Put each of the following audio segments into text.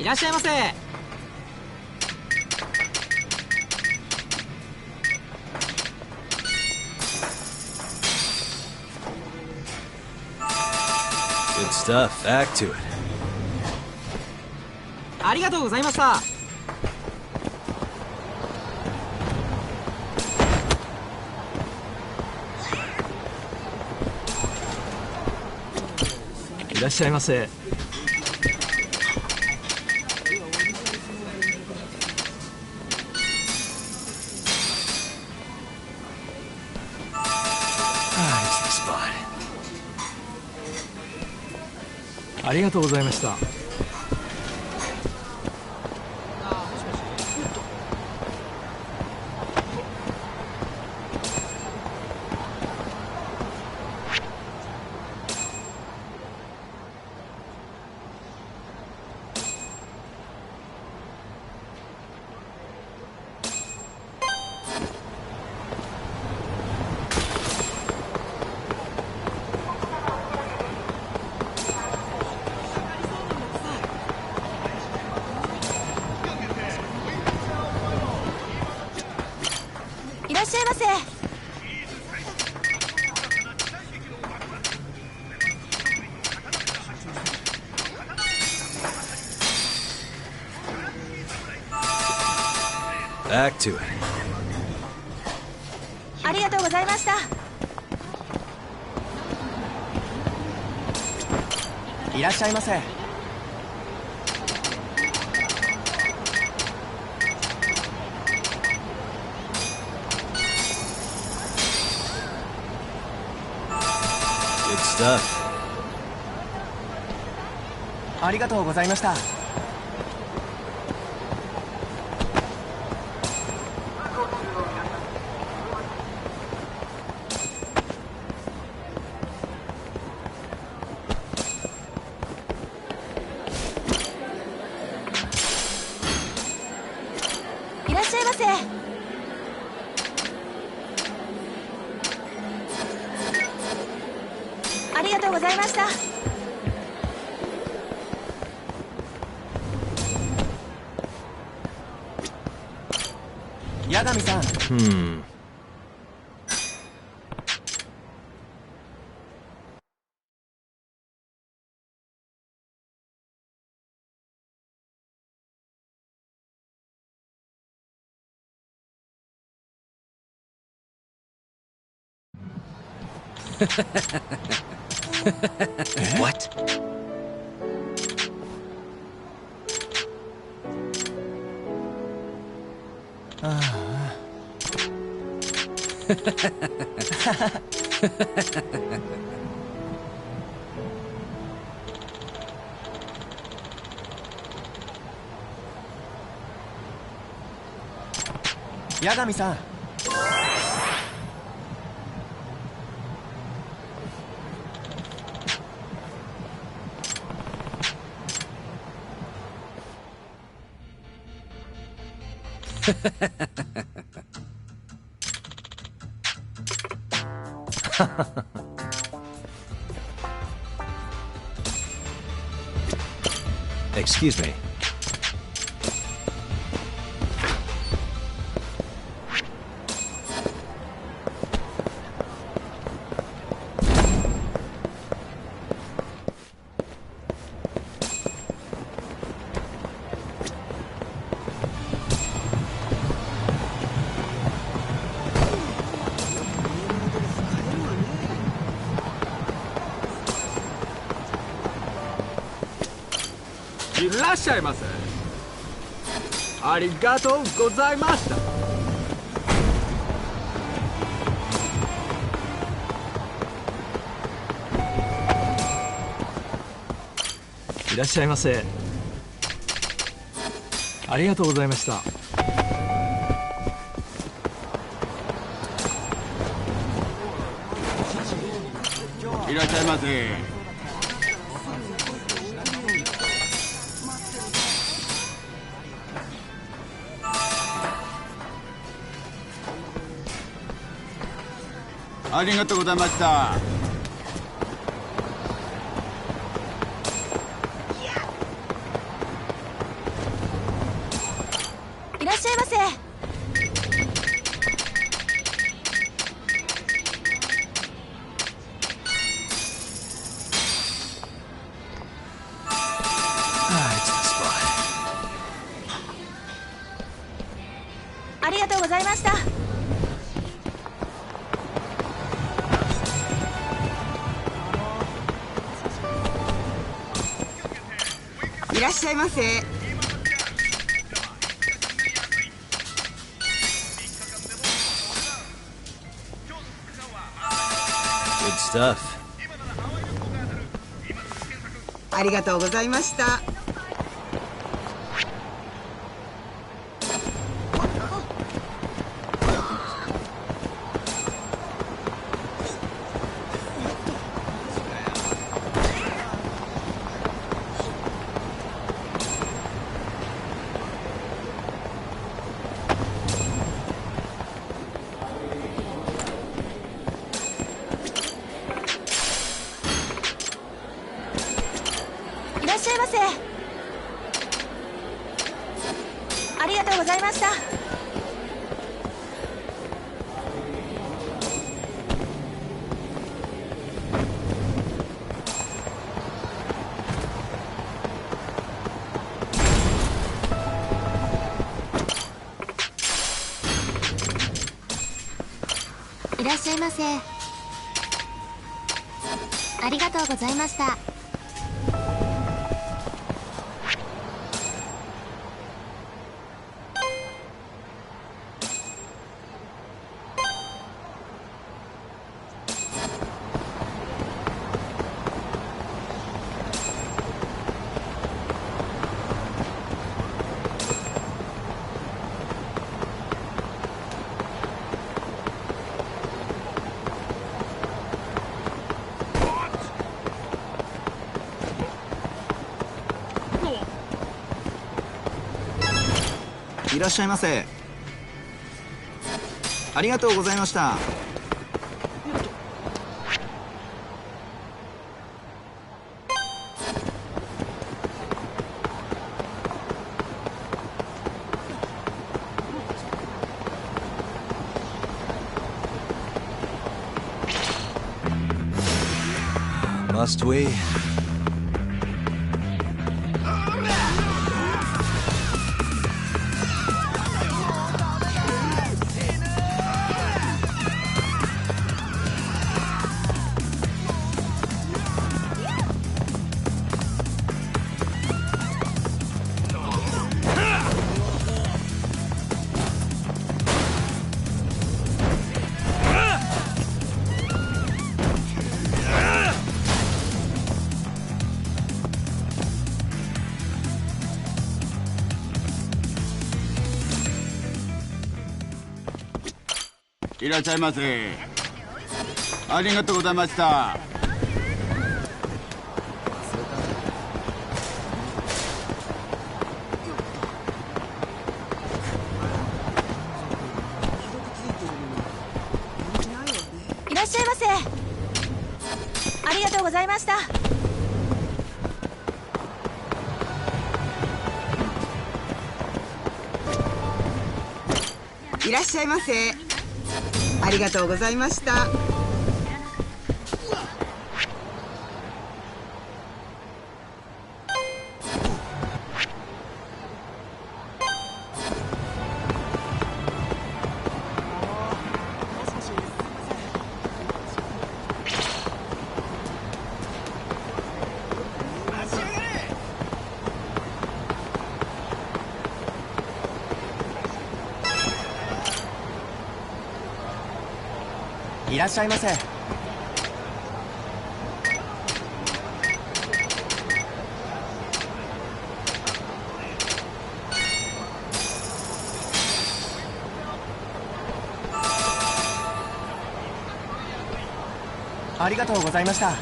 いらっしゃいませ。Good stuff. Back to it. ありがとうございました。いらっしゃいませ。ありがとうございました。いらっしゃいませ。Back to it. ありがとうございました。いらっしゃいませ。Good stuff. ありがとうございました。いらっしゃいませ。ありがとうございました。八神さん。What?八神さん。Excuse me.いらっしゃいませ。ありがとうございました。いらっしゃいませ。ありがとうございました。いらっしゃいませ。ありがとうございました。らっしゃいませ。 Good stuff. ありがとうございました。いらっしゃいませ。ありがとうございました。いらっしゃいませ。ありがとうございました。いらっしゃいませ。ありがとうございました。Must we?いらっしゃいませ。ありがとうございました。いらっしゃいませ。ありがとうございました。いらっしゃいませ。ありがとうございました。いらっしゃいませ。ありがとうございました。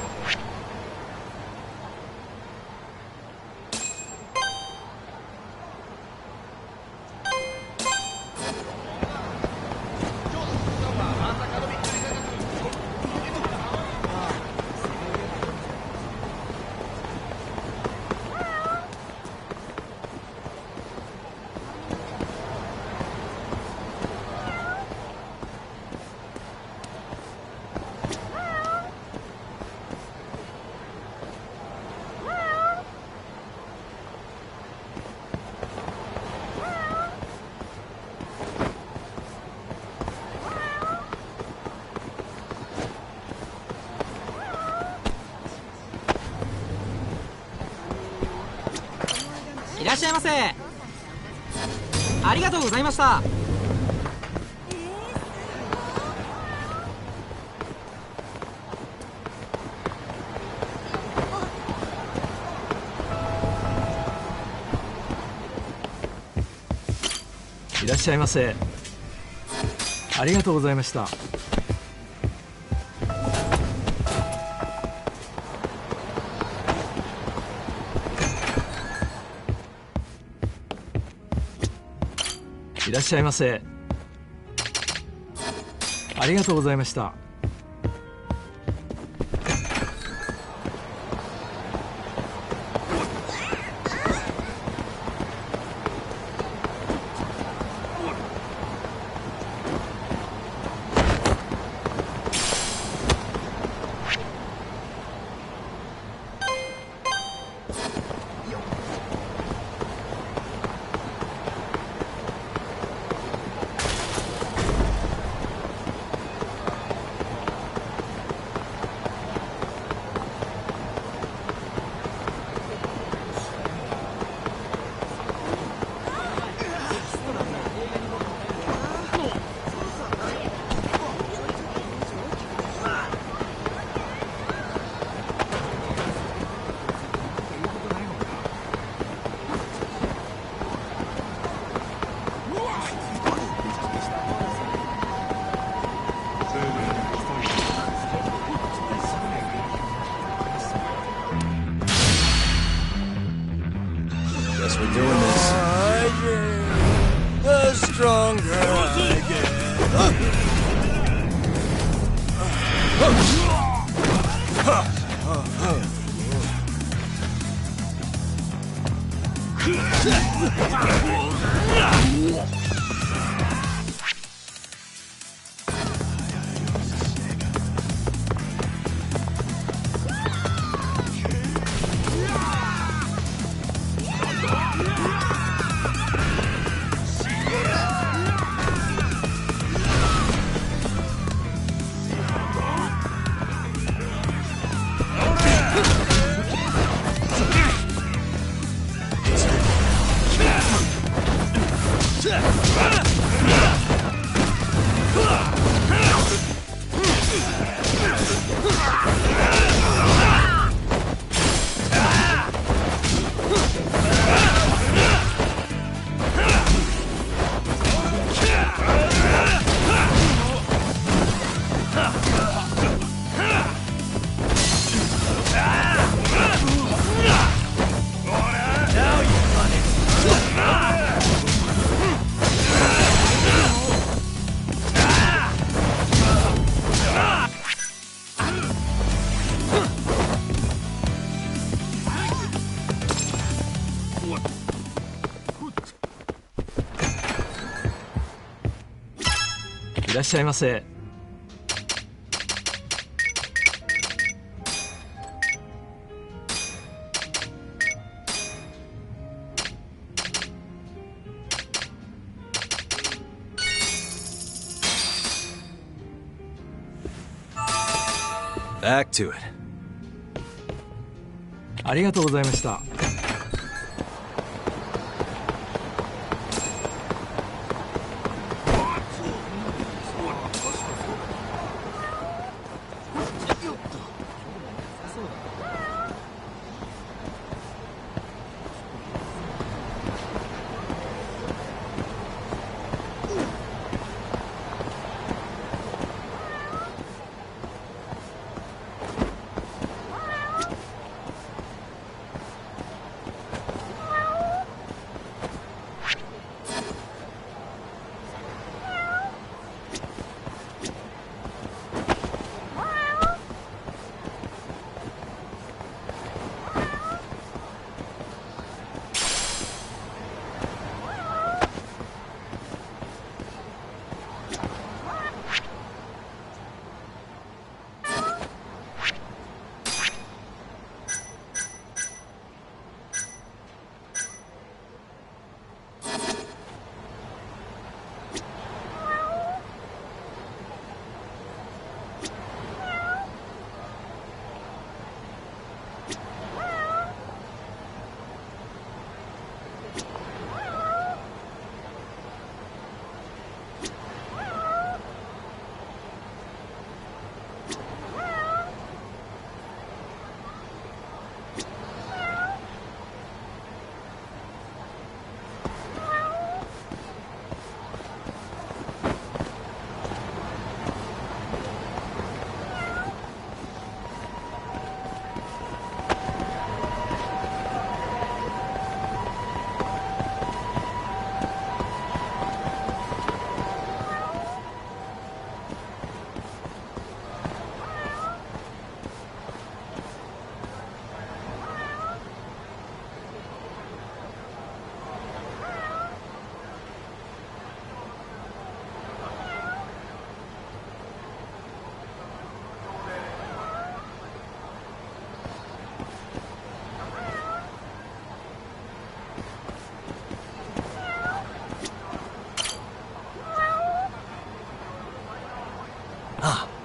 しゃいませ。ありがとうございました。いらっしゃいませ。ありがとうございました。いらっしゃいませ。ありがとうございました。Guess we're doing this. The stronger I get.いらっしゃいませ。Back to it. ありがとうございました。Hey.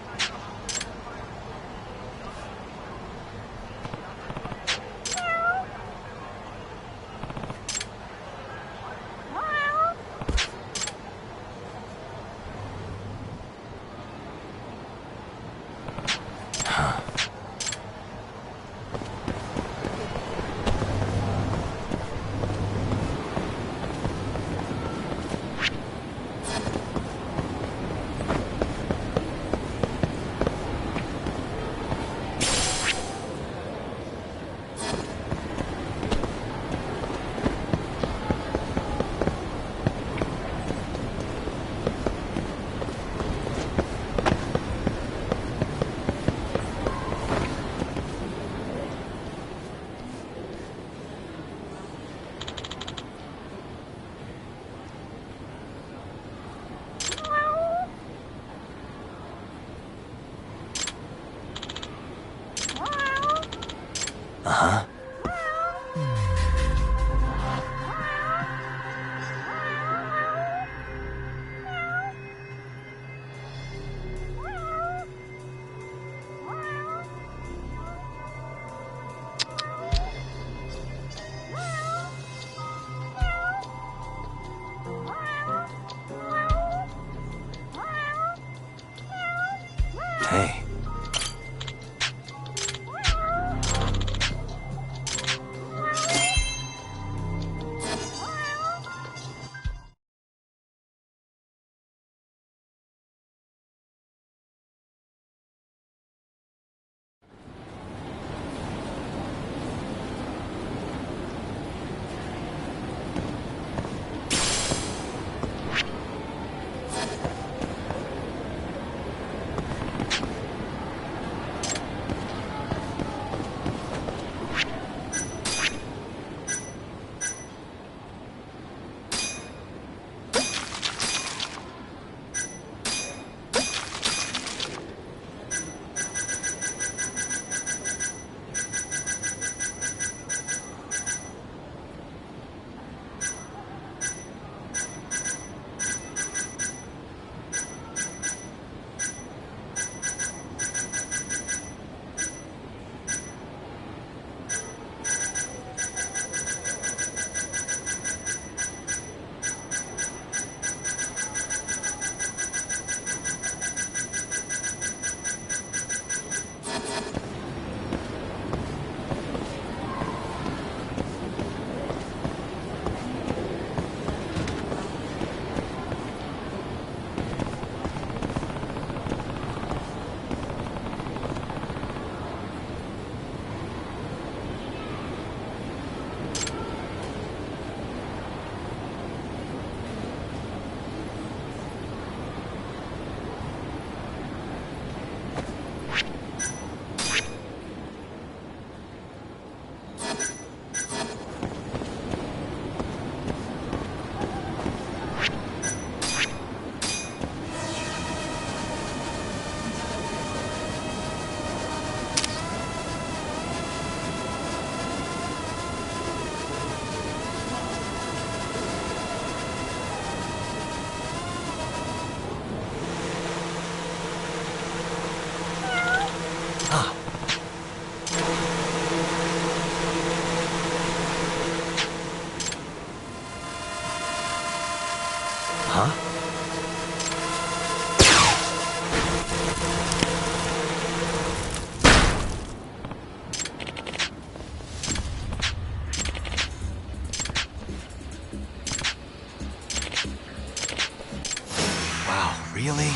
Really?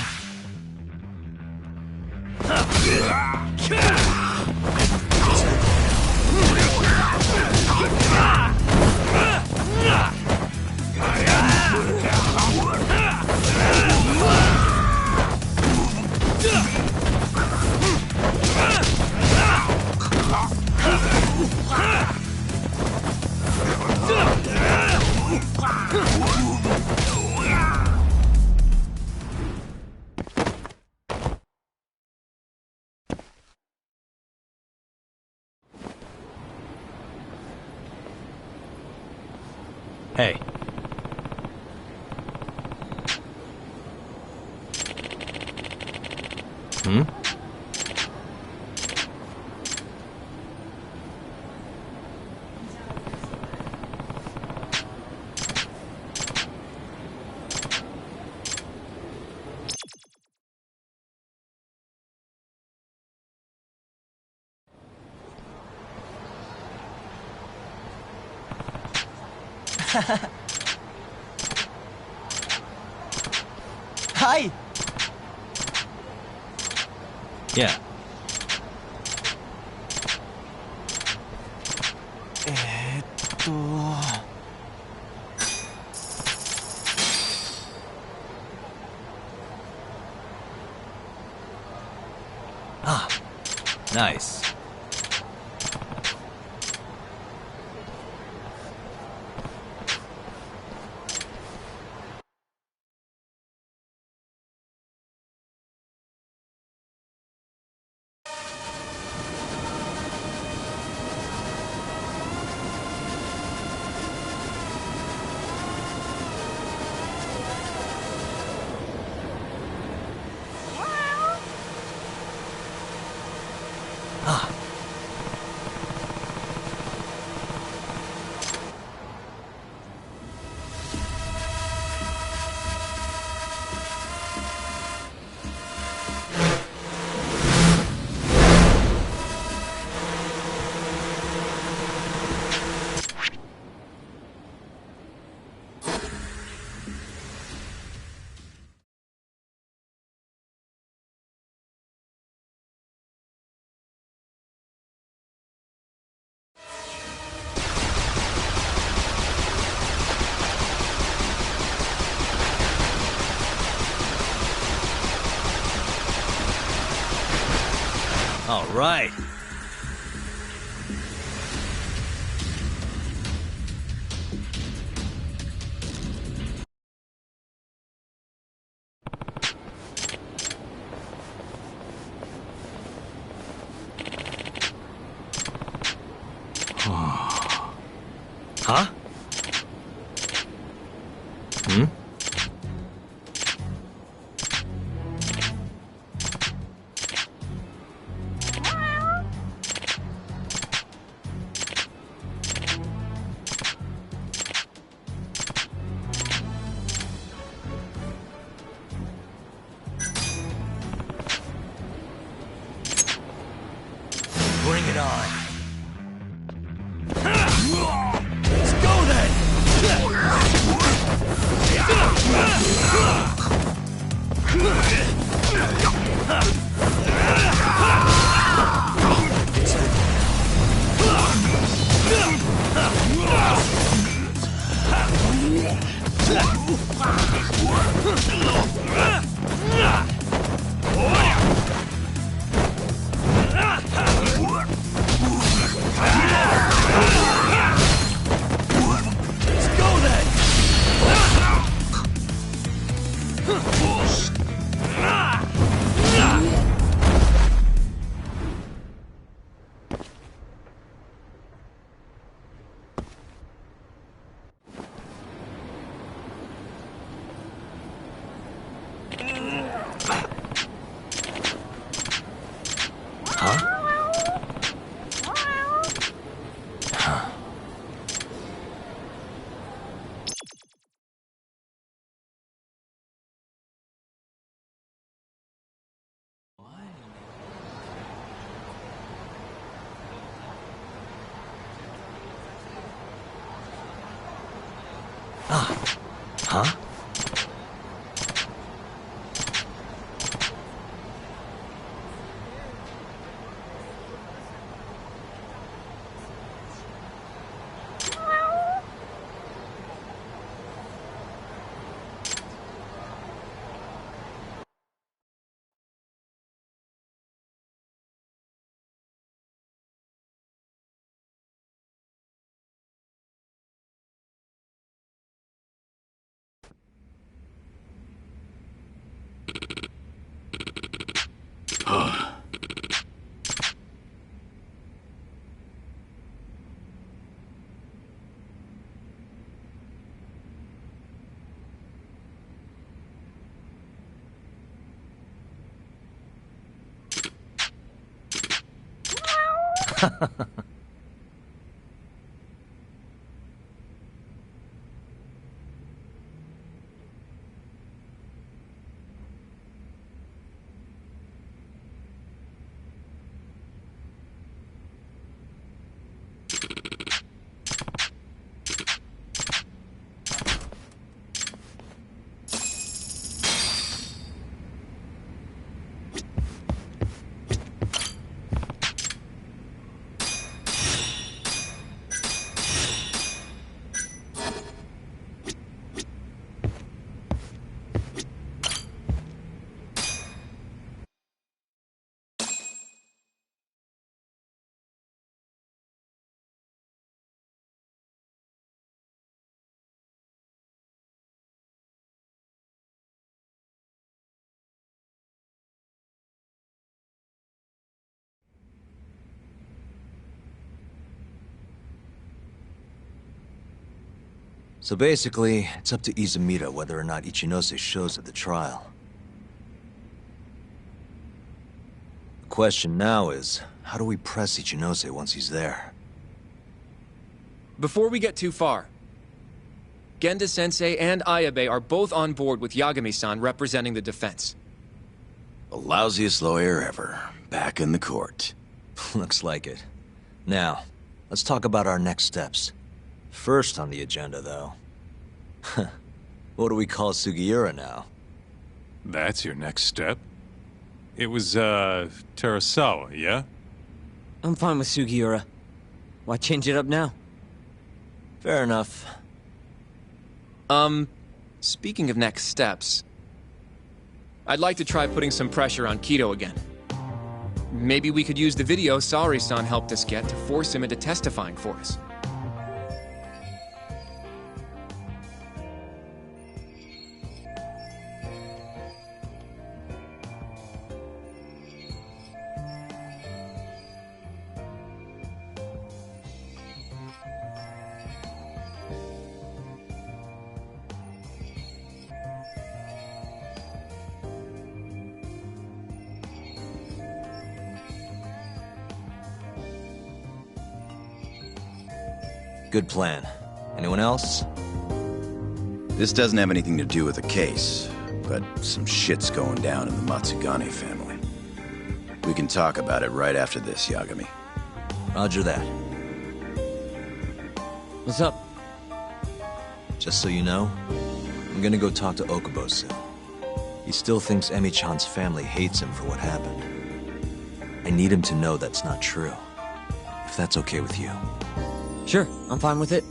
Hey. Hmm?はい。 Yeah. と Ah, nice. Ah. All right. Huh? Hmm? Bring it on. Let's go then! Let's go then! Huh? So basically, it's up to Izumida whether or not Ichinose shows at the trial. The question now is, how do we press Ichinose once he's there? Before we get too far, Genda-sensei and Ayabe are both on board with Yagami-san representing the defense. The lousiest lawyer ever, back in the court. Looks like it. Now, let's talk about our next steps. First on the agenda, though. What do we call Sugiura now? That's your next step? It was, Terasawa, yeah? I'm fine with Sugiura. Why change it up now? Fair enough. Speaking of next steps, I'd like to try putting some pressure on Kido again. Maybe we could use the video Saori-san helped us get to force him into testifying for us. Good plan. Anyone else? This doesn't have anything to do with the case, but some shit's going down in the Matsugane family. We can talk about it right after this, Yagami. Roger that. What's up? Just so you know, I'm gonna go talk to Okubo soon. He still thinks Emi-chan's family hates him for what happened. I need him to know that's not true. If that's okay with you. Sure, I'm fine with it.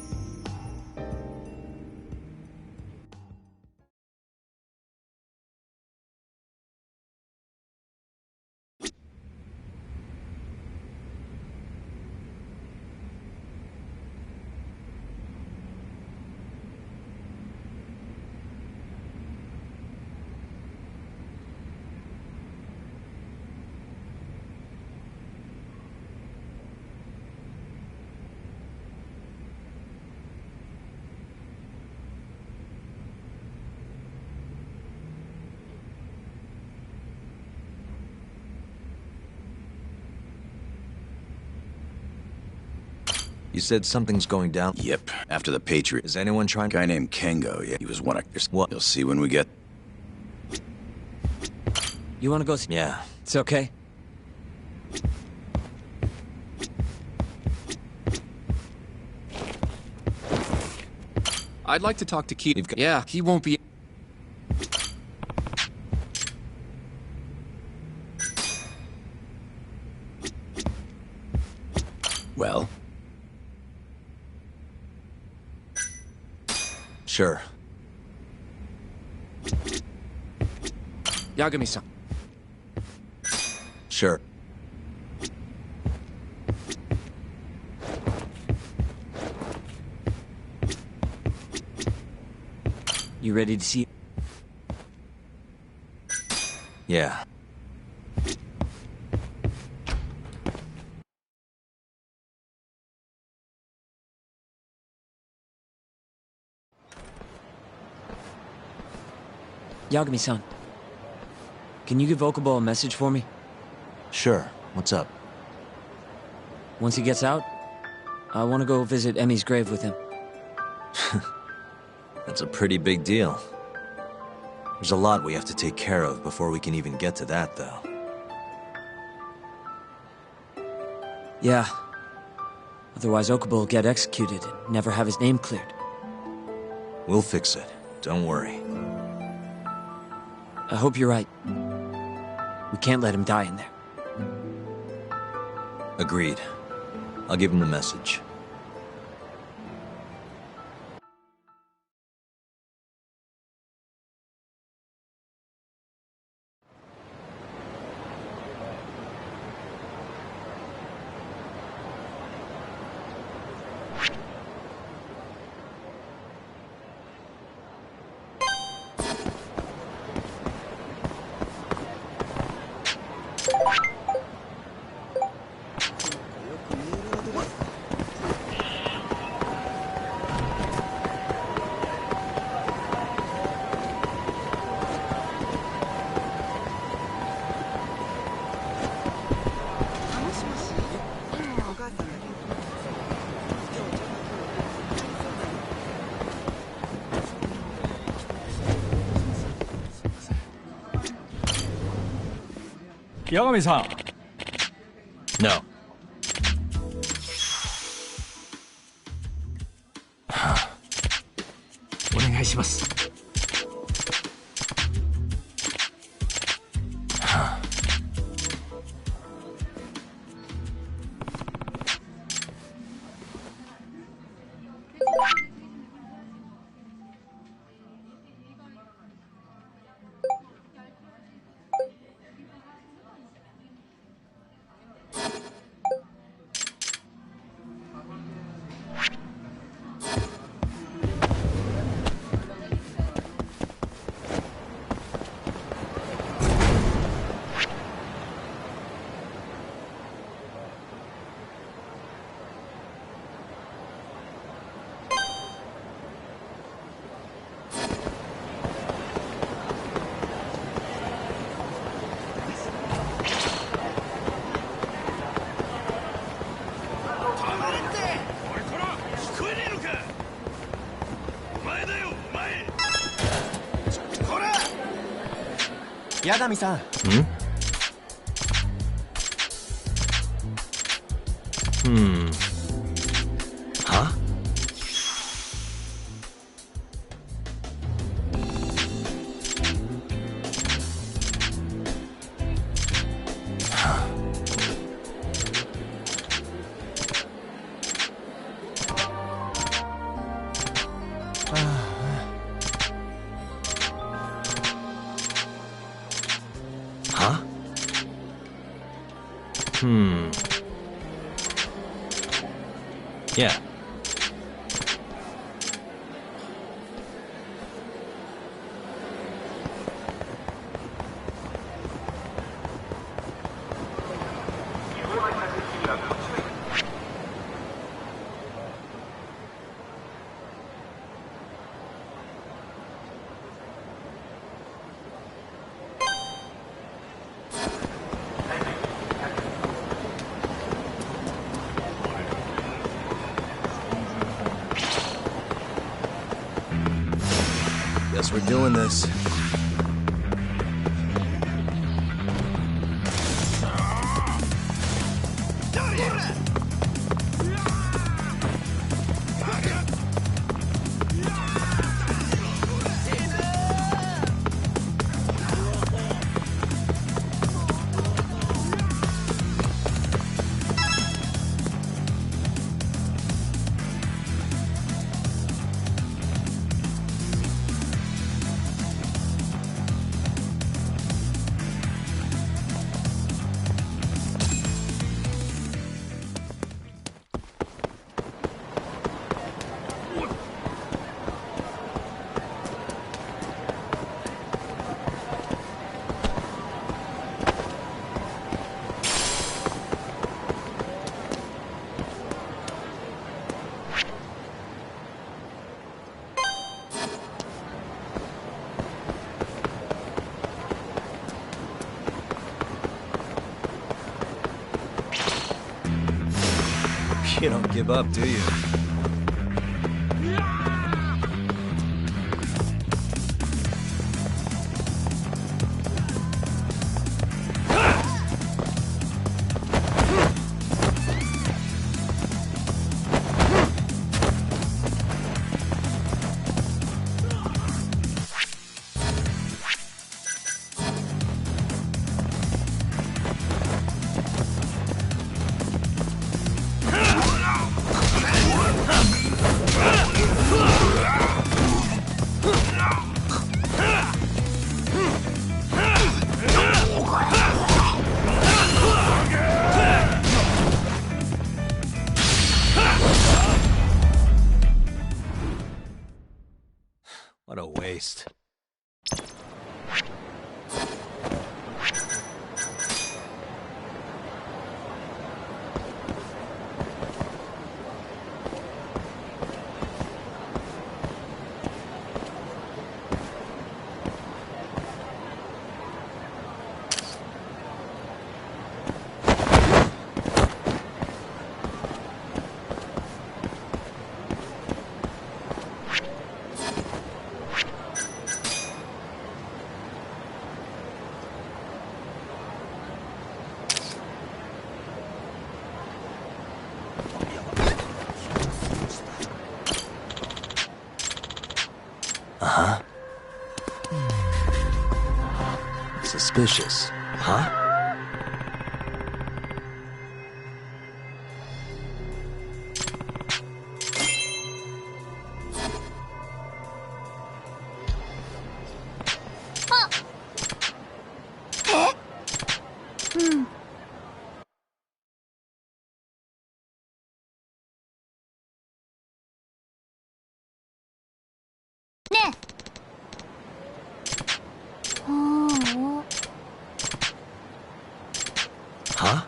You said something's going down? Yep, after the Patriot. Is anyone trying? Guy named Kengo, yeah, he was one of... What? You'll see when we get... You wanna go Yeah. It's okay. I'd like to talk to Kido. You've got- Yeah, he won't be... Well? Sure. Yagami-san. Sure. You ready to see? Yeah. Yagami-san. Can you give Okubo a message for me? Sure. What's up? Once he gets out, I want to go visit Emmy's grave with him. That's a pretty big deal. There's a lot we have to take care of before we can even get to that, though. Yeah. Otherwise, Okubo will get executed and never have his name cleared. We'll fix it. Don't worry. I hope you're right. We can't let him die in there. Agreed. I'll give him the message. Yagami-san. No. Yagami-san. Huh? Huh? Yeah. Guess we're doing this. You don't give up, do you? What a waste. Uh-huh. Suspicious, huh? Huh?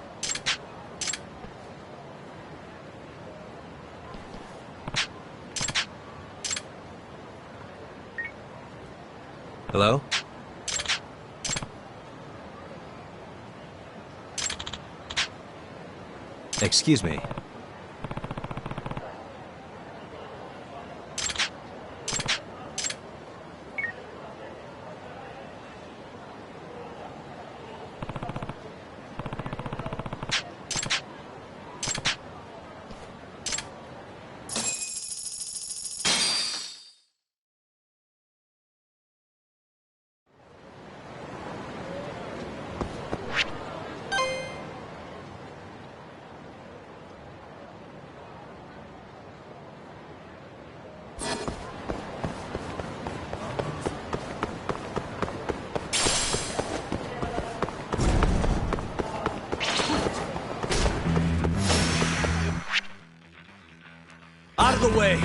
Hello? Excuse me. Out of the way!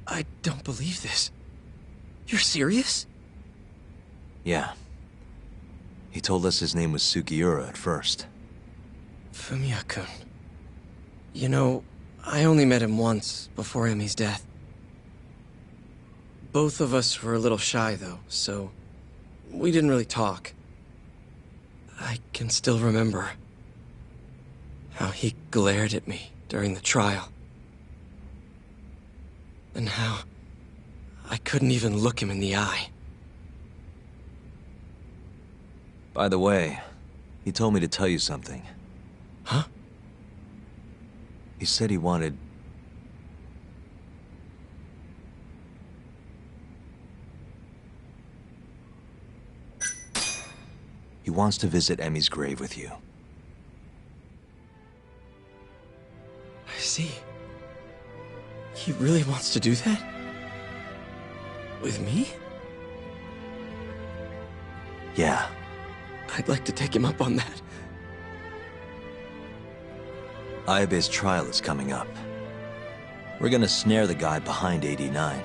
I don't believe this. You're serious? Yeah. He told us his name was Sugiura at first. Fumiya-kun. You know, I only met him once, before Emi's death. Both of us were a little shy, though, so we didn't really talk. I can still remember how he glared at me during the trial. And how I couldn't even look him in the eye. By the way, he told me to tell you something. Huh? He said he wanted... He wants to visit Emi's grave with you. I see. He really wants to do that? With me? Yeah. I'd like to take him up on that. Ayabe's trial is coming up. We're gonna snare the guy behind 89.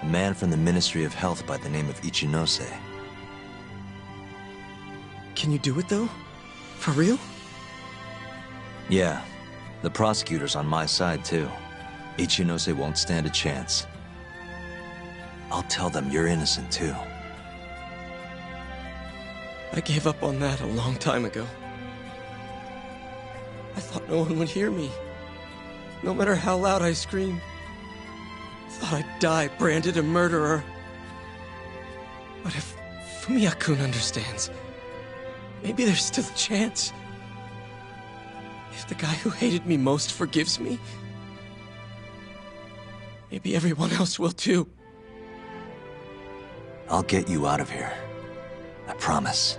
A man from the Ministry of Health by the name of Ichinose. Can you do it, though? For real? Yeah. The prosecutor's on my side, too. Ichinose won't stand a chance. I'll tell them you're innocent, too. I gave up on that a long time ago. I thought no one would hear me. No matter how loud I screamed. Thought I'd die branded a murderer. But if Fumiya-kun understands, maybe there's still a chance. If the guy who hated me most forgives me, maybe everyone else will too. I'll get you out of here. I promise.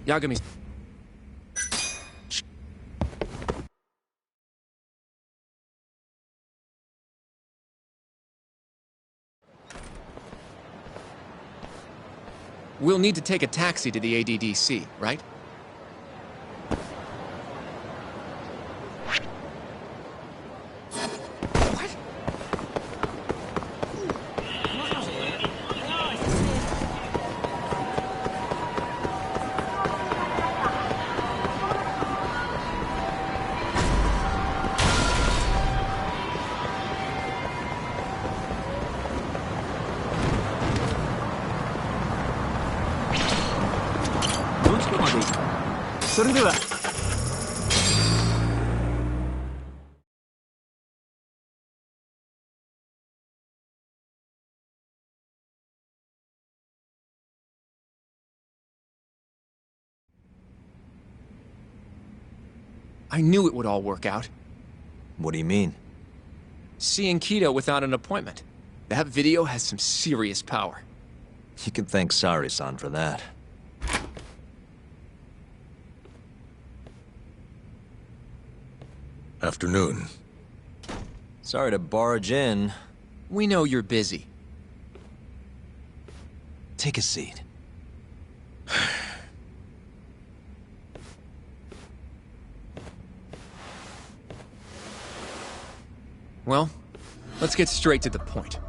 Yagami. We'll need to take a taxi to the ADDC, right? I knew it would all work out. What do you mean? Seeing Kido without an appointment. That video has some serious power. You can thank Sari-san for that. Afternoon. Sorry to barge in. We know you're busy. Take a seat. Well, let's get straight to the point.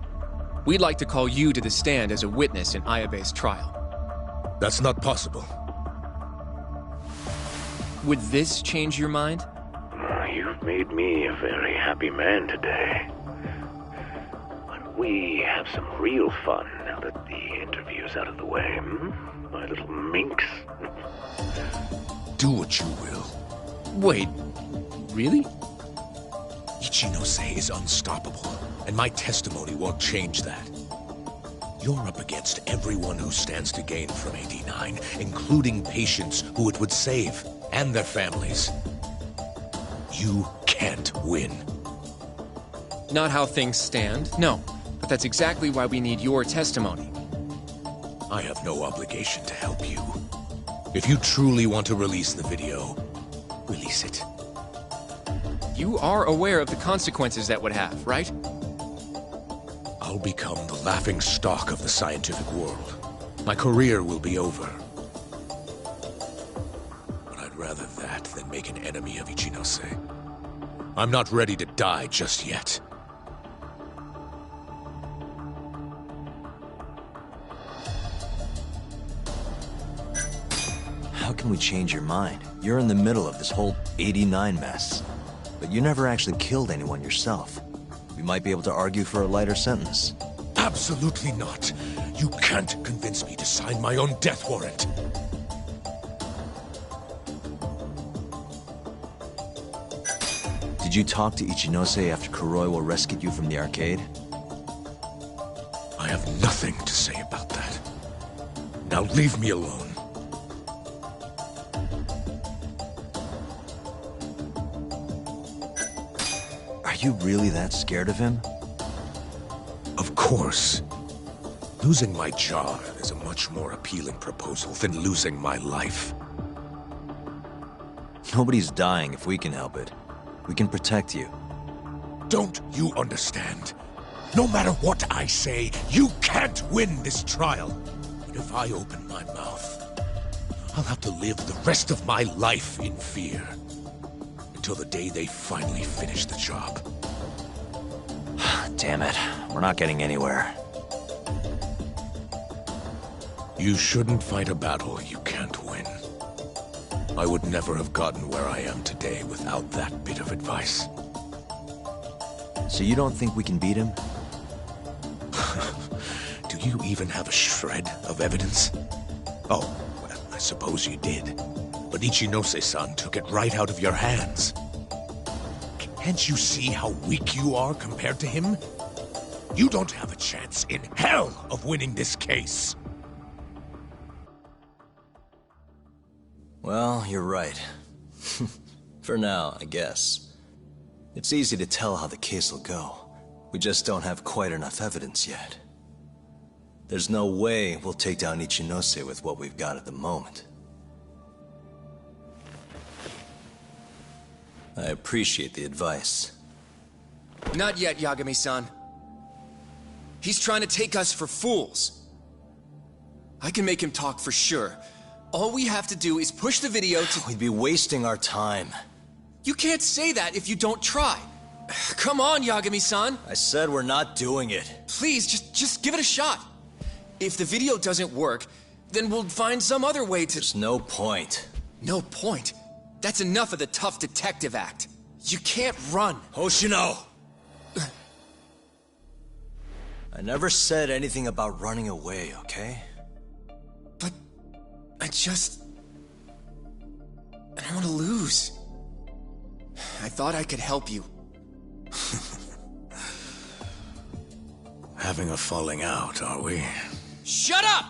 We'd like to call you to the stand as a witness in Ayabe's trial. That's not possible. Would this change your mind? You've made me a very happy man today. Why don't we have some real fun now that the interview's out of the way, my little minx? Do what you will. Wait, really? Ichinose is unstoppable, and my testimony won't change that. You're up against everyone who stands to gain from 89, including patients who it would save, and their families. You can't win. Not how things stand, no. But that's exactly why we need your testimony. I have no obligation to help you. If you truly want to release the video, release it. You are aware of the consequences that would have, right? I'll become the laughing stock of the scientific world. My career will be over. But I'd rather that than make an enemy of Ichinose. I'm not ready to die just yet. How can we change your mind? You're in the middle of this whole 89 mess. But you never actually killed anyone yourself. We might be able to argue for a lighter sentence. Absolutely not. You can't convince me to sign my own death warrant. Did you talk to Ichinose after Kuroiwa rescued you from the arcade? I have nothing to say about that. Now leave me alone. Are you really that scared of him? Of course. Losing my job is a much more appealing proposal than losing my life. Nobody's dying if we can help it. We can protect you. Don't you understand? No matter what I say, you can't win this trial. But if I open my mouth, I'll have to live the rest of my life in fear. Until the day they finally finish the job. Damn it. We're not getting anywhere. You shouldn't fight a battle you can't win. I would never have gotten where I am today without that bit of advice. So you don't think we can beat him? Do you even have a shred of evidence? Oh, well, I suppose you did. But Ichinose-san took it right out of your hands. Can't you see how weak you are compared to him? You don't have a chance in hell of winning this case. Well, you're right. For now, I guess. It's easy to tell how the case will go. We just don't have quite enough evidence yet. There's no way we'll take down Ichinose with what we've got at the moment. I appreciate the advice. Not yet, Yagami-san. He's trying to take us for fools. I can make him talk for sure. All we have to do is push the video to— We'd be wasting our time. You can't say that if you don't try. Come on, Yagami-san. I said we're not doing it. Please, just give it a shot. If the video doesn't work, then we'll find some other way to— There's no point. No point? That's enough of the tough detective act. You can't run. Hoshino! I never said anything about running away, okay? But I don't want to lose. I thought I could help you. Having a falling out, are we? Shut up!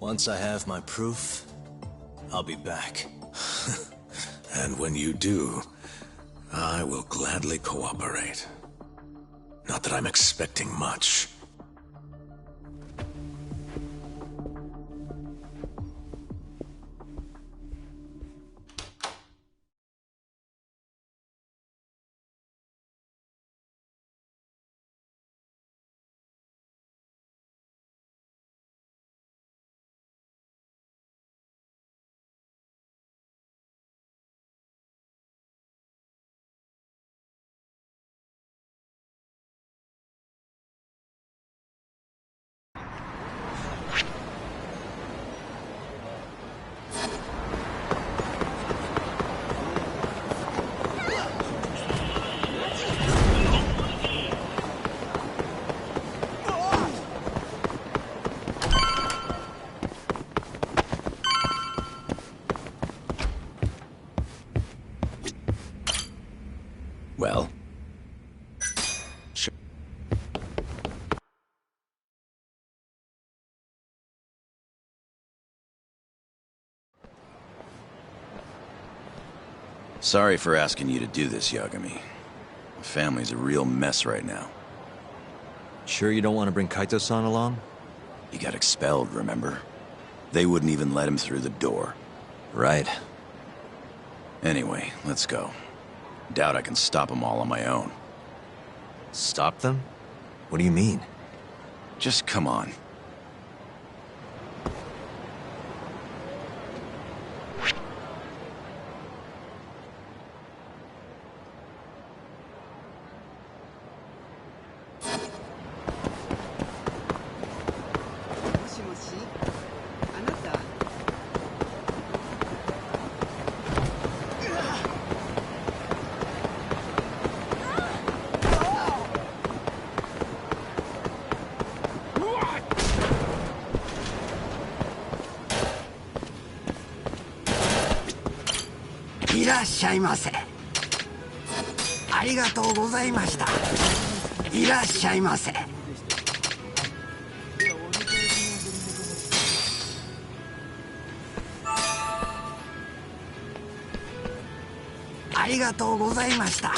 Once I have my proof, I'll be back. And when you do, I will gladly cooperate. Not that I'm expecting much. Well? Sorry for asking you to do this, Yagami. The family's a real mess right now. Sure you don't want to bring Kaito-san along? He got expelled, remember? They wouldn't even let him through the door. Right. Anyway, let's go. Doubt I can stop them all on my own. Stop them? What do you mean? Just come on. いらっしゃいませ。ありがとうございました。いらっしゃいませ。ありがとうございました。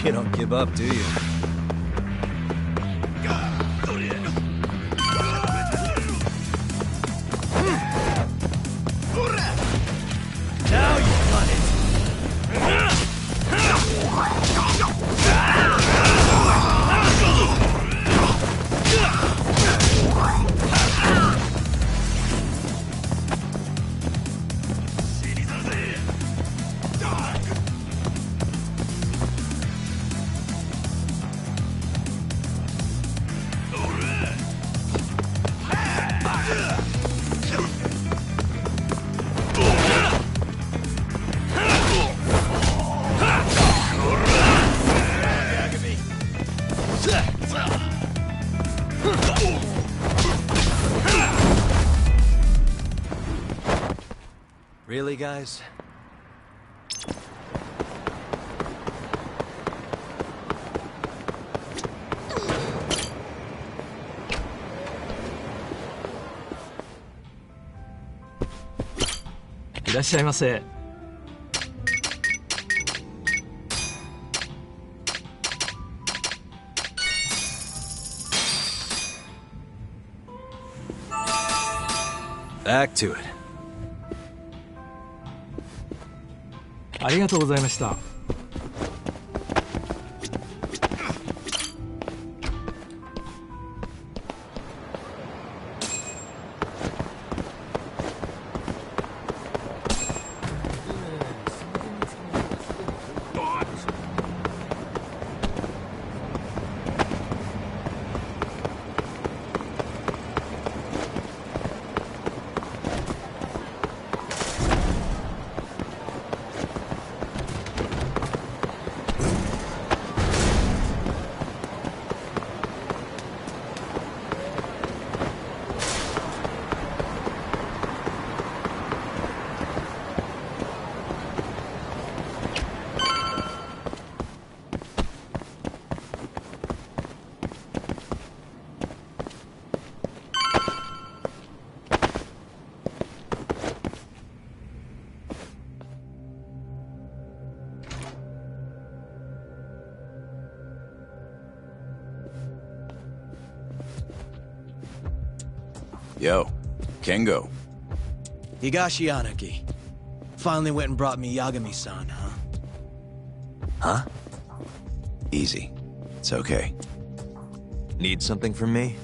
You don't give up, do you? Now you've done it. Really, guys? Back to it. ありがとうございました。Yo, Kengo. Higashi Anaki. Finally went and brought me Yagami-san, huh? Huh? Easy. It's okay. Need something from me?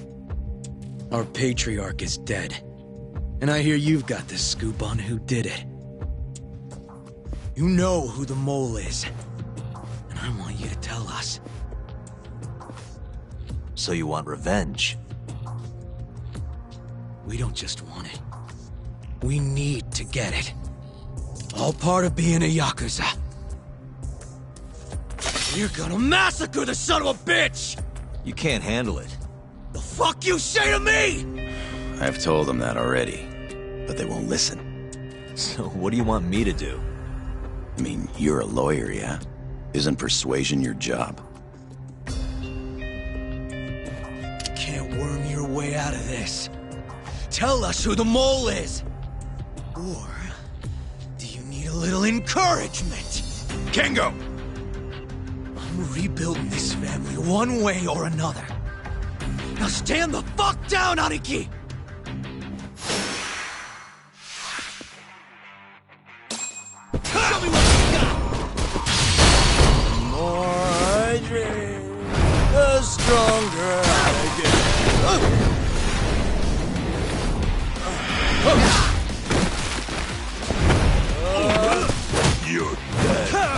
Our patriarch is dead. And I hear you've got the scoop on who did it. You know who the mole is. And I want you to tell us. So you want revenge? We don't just want it. We need to get it. All part of being a Yakuza. You're gonna massacre the son of a bitch! You can't handle it. The fuck you say to me?! I've told them that already, but they won't listen. So what do you want me to do? I mean, you're a lawyer, yeah? Isn't persuasion your job? Can't worm your way out of this. Tell us who the mole is! Or do you need a little encouragement? Kengo! I'm rebuilding this family one way or another. Now stand the fuck down, Aniki! Show me what you got! The more I drink, the stronger I get. You're dead.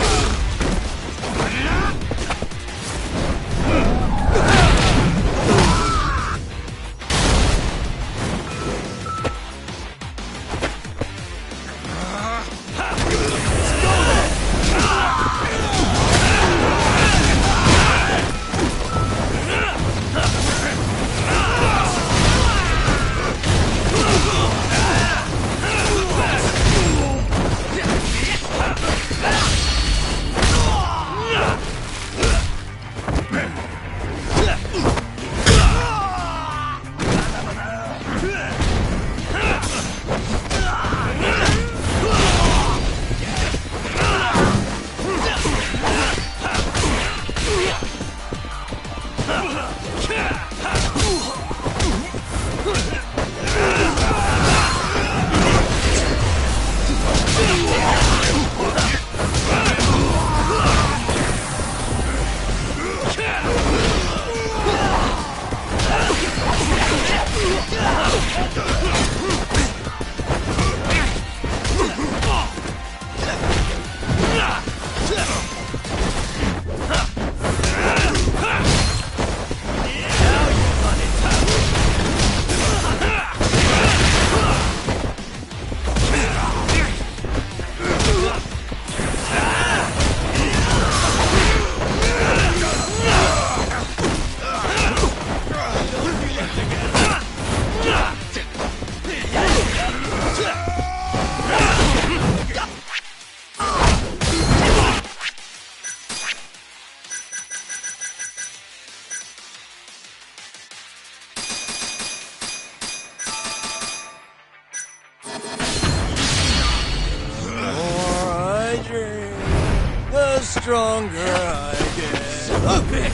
the stronger I get. Stop it!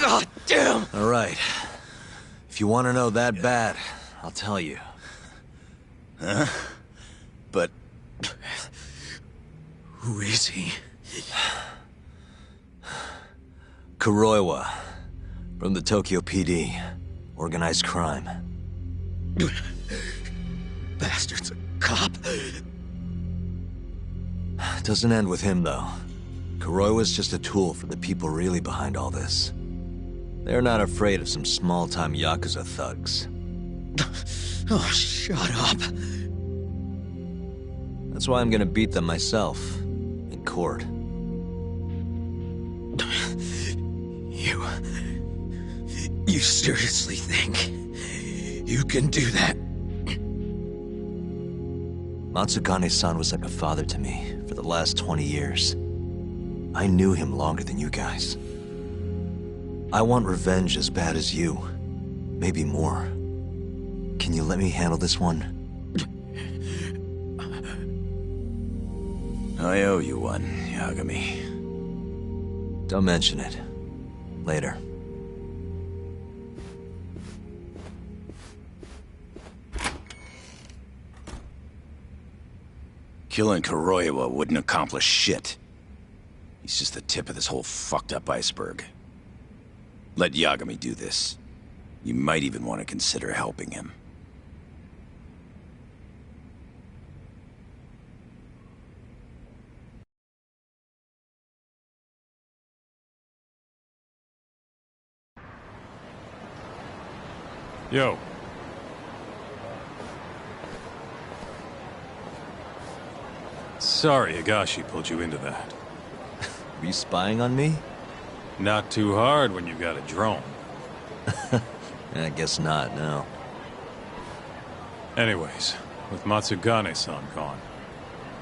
God damn! All right. If you want to know that bad, I'll tell you. Huh? But... Who is he? Kuroiwa, from the Tokyo PD. Organized crime. Bastard's a cop. Doesn't end with him, though. Kuroiwa's just a tool for the people really behind all this. They're not afraid of some small-time Yakuza thugs. Oh, shut up. That's why I'm gonna beat them myself. In court. You seriously think you can do that? Matsugane-san was like a father to me for the last 20 years. I knew him longer than you guys. I want revenge as bad as you. Maybe more. Can you let me handle this one? I owe you one, Yagami. Don't mention it. Later. Killing Kuroiwa wouldn't accomplish shit. He's just the tip of this whole fucked up iceberg. Let Yagami do this. You might even want to consider helping him. Yo. Sorry Higashi pulled you into that. Were you spying on me? Not too hard when you've got a drone. I guess not, no. Anyways, with Matsugane-san gone,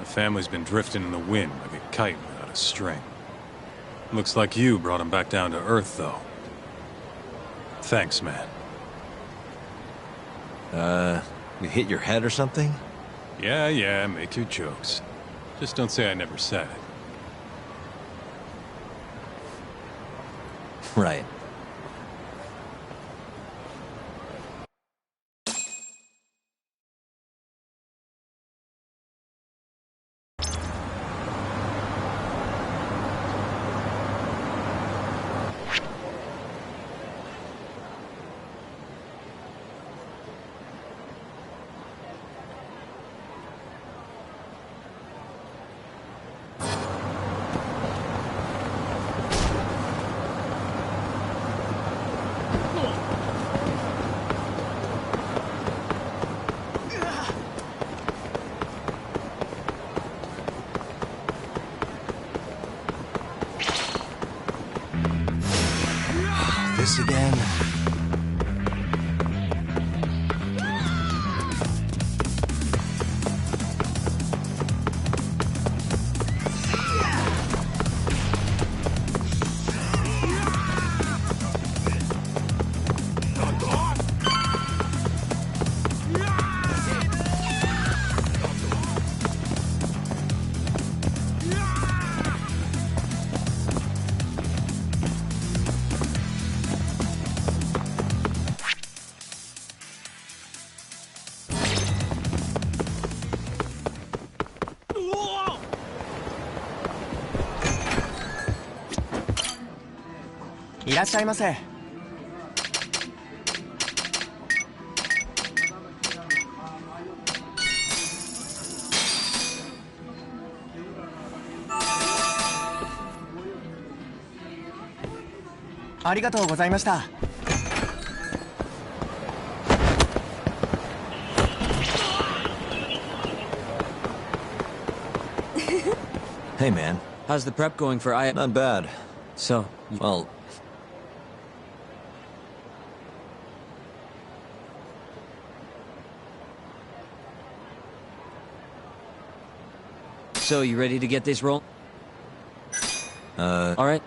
the family's been drifting in the wind like a kite without a string. Looks like you brought him back down to earth, though. Thanks, man. You hit your head or something? Yeah, make your jokes. Just don't say I never said it. Right. This again? いらっしゃいませ。ありがとうございました。Hey, man. How's the prep going for I... Not bad. So, Well... So, you ready to get this roll? Alright.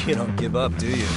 You don't give up, do you?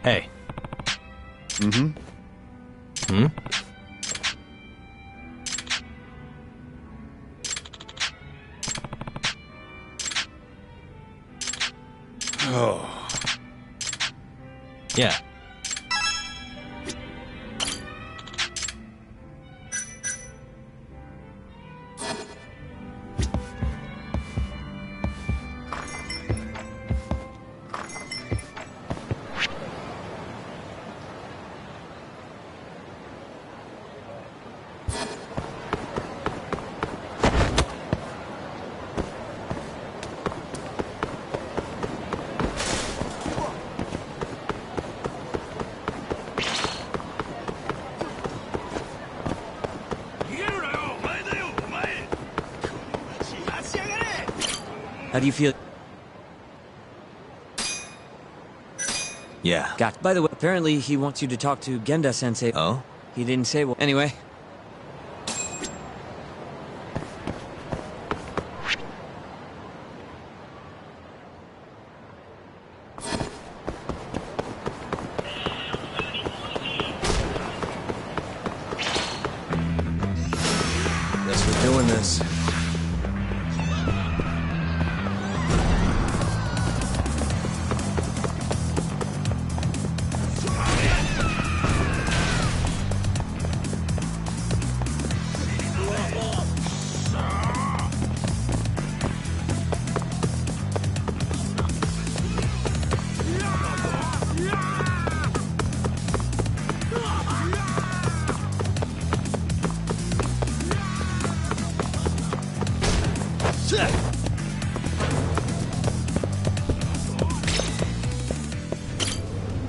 Hey. Mm-hmm. Hmm? Oh. Yeah. How do you feel? Yeah. Got. By the way, apparently he wants you to talk to Genda-sensei. Oh? He didn't say well. Anyway. Guess we're doing this.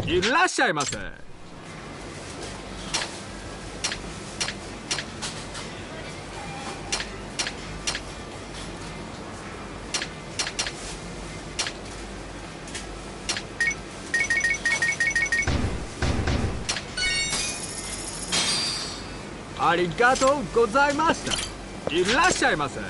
いらっしゃいませ。ありがとうございました。いらっしゃいませ。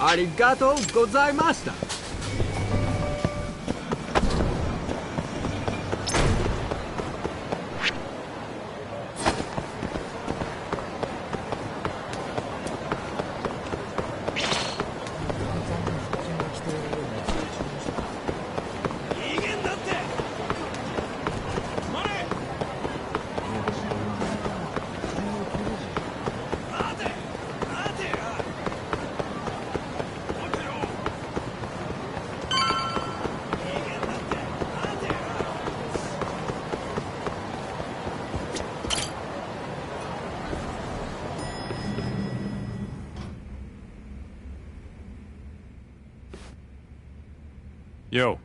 ありがとうございました。Yo.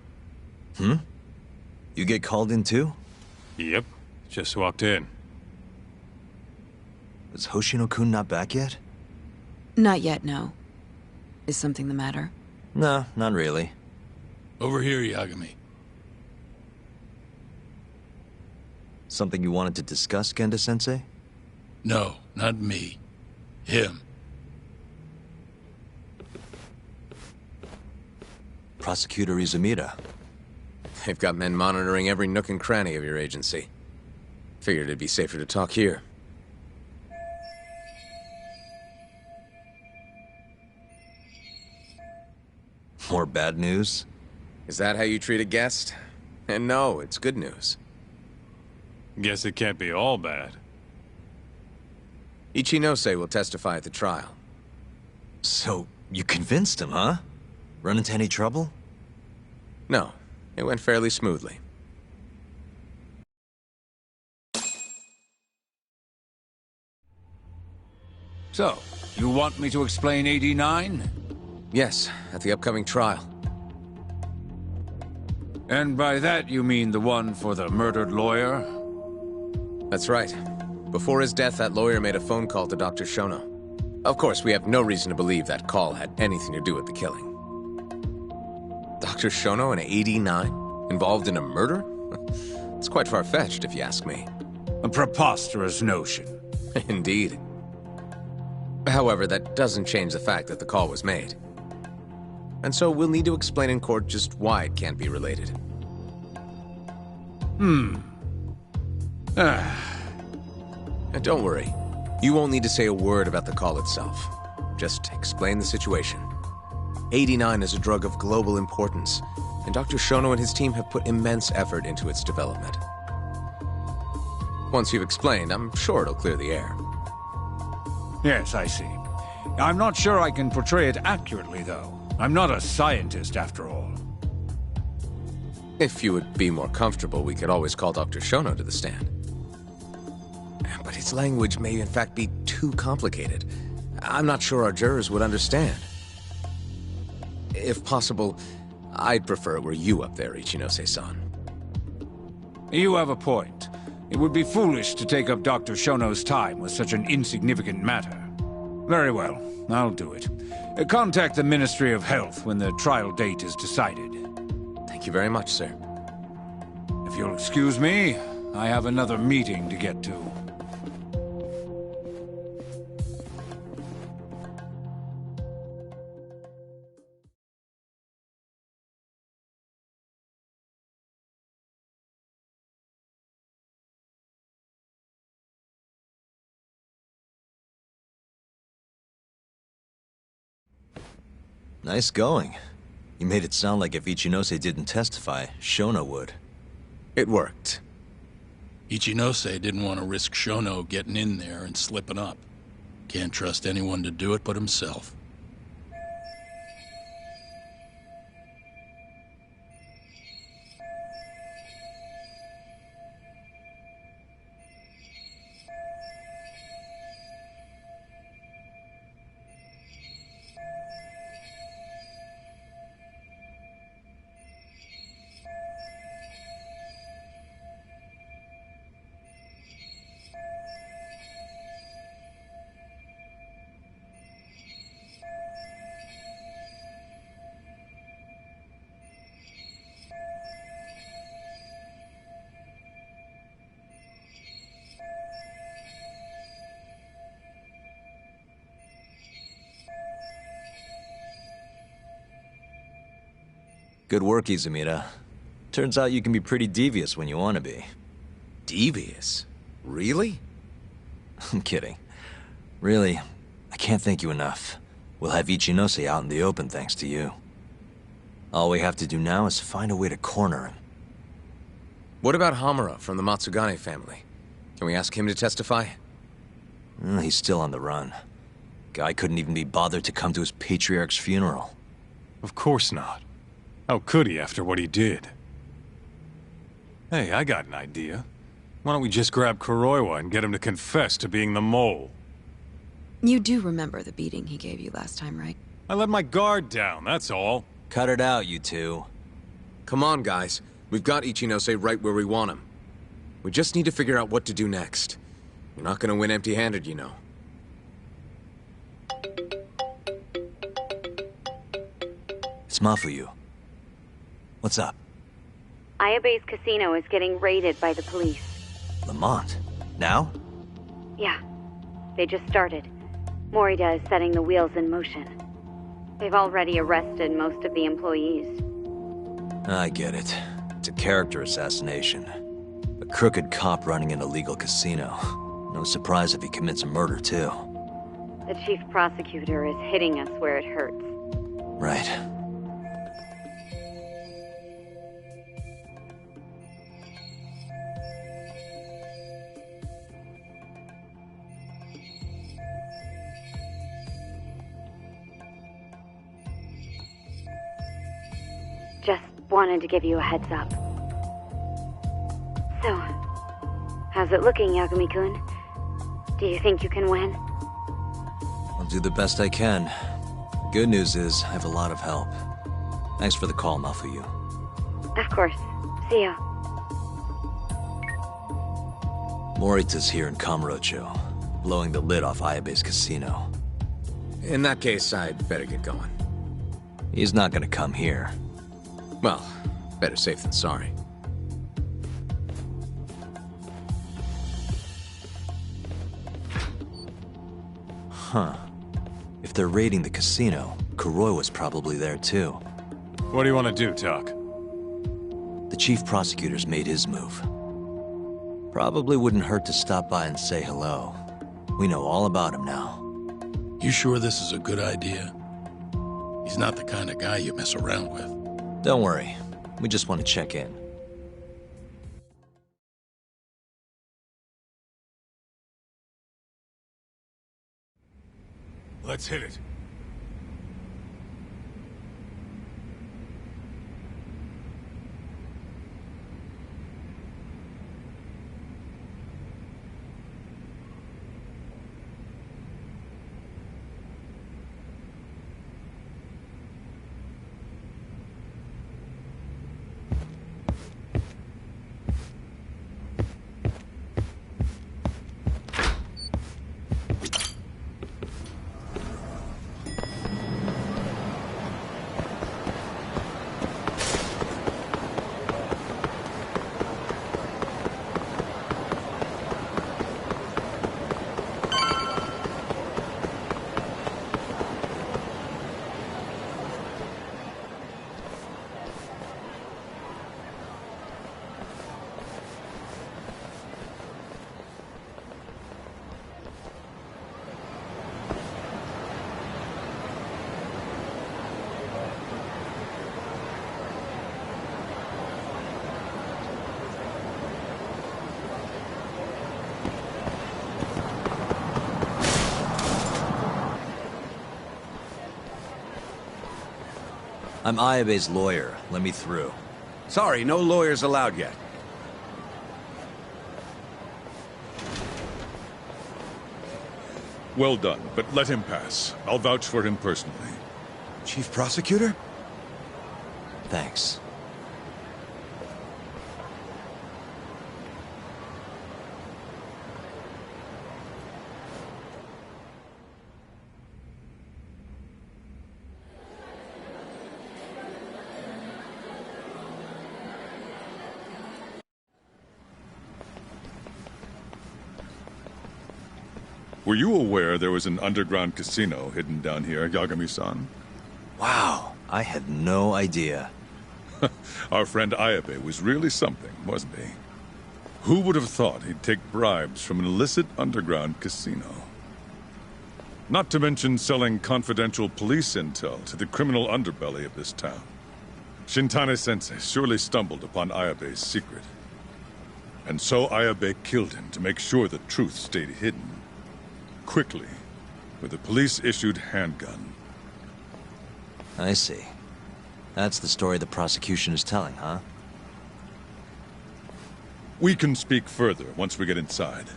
Hmm? You get called in too? Yep. Just walked in. Is Hoshino-kun not back yet? Not yet, no. Is something the matter? No, not really. Over here, Yagami. Something you wanted to discuss, Genda-sensei? No, not me. Him. Prosecutor Izumida. They've got men monitoring every nook and cranny of your agency. Figured it'd be safer to talk here. More bad news? Is that how you treat a guest? And no, it's good news. Guess it can't be all bad. Ichinose will testify at the trial. So, you convinced him, huh? Run into any trouble? No, it went fairly smoothly. So, you want me to explain 89? Yes, at the upcoming trial. And by that you mean the one for the murdered lawyer? That's right. Before his death, that lawyer made a phone call to Dr. Shono. Of course, we have no reason to believe that call had anything to do with the killing. Dr. Shono in 89? Involved in a murder? It's quite far-fetched, if you ask me. A preposterous notion. Indeed. However, that doesn't change the fact that the call was made. And so we'll need to explain in court just why it can't be related. And don't worry. You won't need to say a word about the call itself. Just explain the situation. 89 is a drug of global importance, and Dr. Shono and his team have put immense effort into its development. Once you've explained, I'm sure it'll clear the air. Yes, I see. I'm not sure I can portray it accurately, though. I'm not a scientist, after all. If you would be more comfortable, we could always call Dr. Shono to the stand. But his language may in fact be too too complicated. I'm not sure our jurors would understand. If possible, I'd prefer it were you up there, Ichinose-san. You have a point. It would be foolish to take up Dr. Shono's time with such an insignificant matter. Very well, I'll do it. Contact the Ministry of Health when the trial date is decided. Thank you very much, sir. If you'll excuse me, I have another meeting to get to. Nice going. You made it sound like if Ichinose didn't testify, Shono would. It worked. Ichinose didn't want to risk Shono getting in there and slipping up. Can't trust anyone to do it but himself. Good work, Izumida. Turns out you can be pretty devious when you want to be. Devious? Really? I'm kidding. Really, I can't thank you enough. We'll have Ichinose out in the open thanks to you. All we have to do now is find a way to corner him. What about Hamura from the Matsugane family? Can we ask him to testify? He's still on the run. Guy couldn't even be bothered to come to his patriarch's funeral. Of course not. How could he after what he did? Hey, I got an idea. Why don't we just grab Kuroiwa and get him to confess to being the mole? You do remember the beating he gave you last time, right? I let my guard down, that's all. Cut it out, you two. Come on, guys. We've got Ichinose right where we want him. We just need to figure out what to do next. We're not gonna win empty-handed, you know. It's Mafuyu. What's up? Ayabe's casino is getting raided by the police. Lamont? Now? Yeah. They just started. Morita is setting the wheels in motion. They've already arrested most of the employees. I get it. It's a character assassination. A crooked cop running an illegal casino. No surprise if he commits a murder, too. The chief prosecutor is hitting us where it hurts. Right. Just wanted to give you a heads up. So, how's it looking, Yagami-kun? Do you think you can win? I'll do the best I can. Good news is, I have a lot of help. Thanks for the call, Mafuyu. Of course. See ya. Morita's here in Kamurocho, blowing the lid off Ayabe's casino. In that case, I'd better get going. He's not gonna come here. Well, better safe than sorry. Huh. If they're raiding the casino, Kuroi was probably there too. What do you want to do, Tak? The chief prosecutor's made his move. Probably wouldn't hurt to stop by and say hello. We know all about him now. You sure this is a good idea? He's not the kind of guy you mess around with. Don't worry. We just want to check in. Let's hit it. I'm Ayabe's lawyer. Let me through. Sorry, no lawyers allowed yet. Well done, but let him pass. I'll vouch for him personally. Chief Prosecutor? Thanks. Were you aware there was an underground casino hidden down here, Yagami-san? Wow, I had no idea. Our friend Ayabe was really something, wasn't he? Who would have thought he'd take bribes from an illicit underground casino? Not to mention selling confidential police intel to the criminal underbelly of this town. Shintane-sensei surely stumbled upon Ayabe's secret. And so Ayabe killed him to make sure the truth stayed hidden. Quickly, with a police-issued handgun. I see. That's the story the prosecution is telling, huh? We can speak further once we get inside.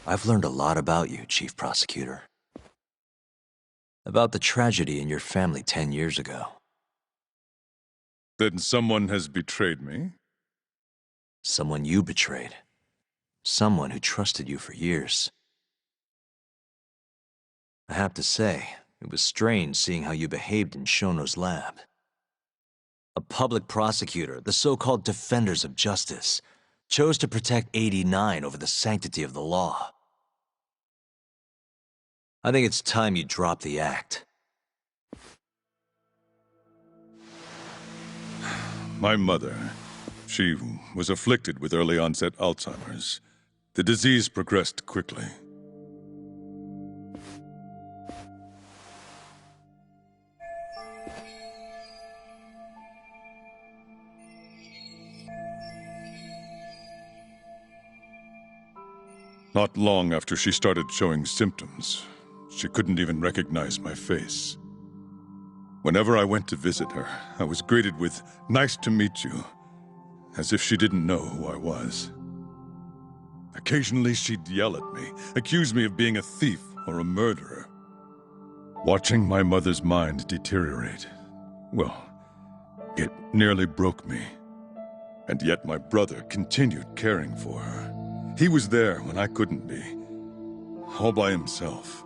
I've learned a lot about you, Chief Prosecutor. About the tragedy in your family 10 years ago. Then someone has betrayed me? Someone you betrayed. Someone who trusted you for years. I have to say, it was strange seeing how you behaved in Shono's lab. A public prosecutor, the so-called defenders of justice, chose to protect 89 over the sanctity of the law. I think it's time you drop the act. My mother, she was afflicted with early-onset Alzheimer's. The disease progressed quickly. Not long after she started showing symptoms, she couldn't even recognize my face. Whenever I went to visit her, I was greeted with, "Nice to meet you," as if she didn't know who I was. Occasionally she'd yell at me, accuse me of being a thief or a murderer. Watching my mother's mind deteriorate, well, it nearly broke me. And yet my brother continued caring for her. He was there when I couldn't be, all by himself.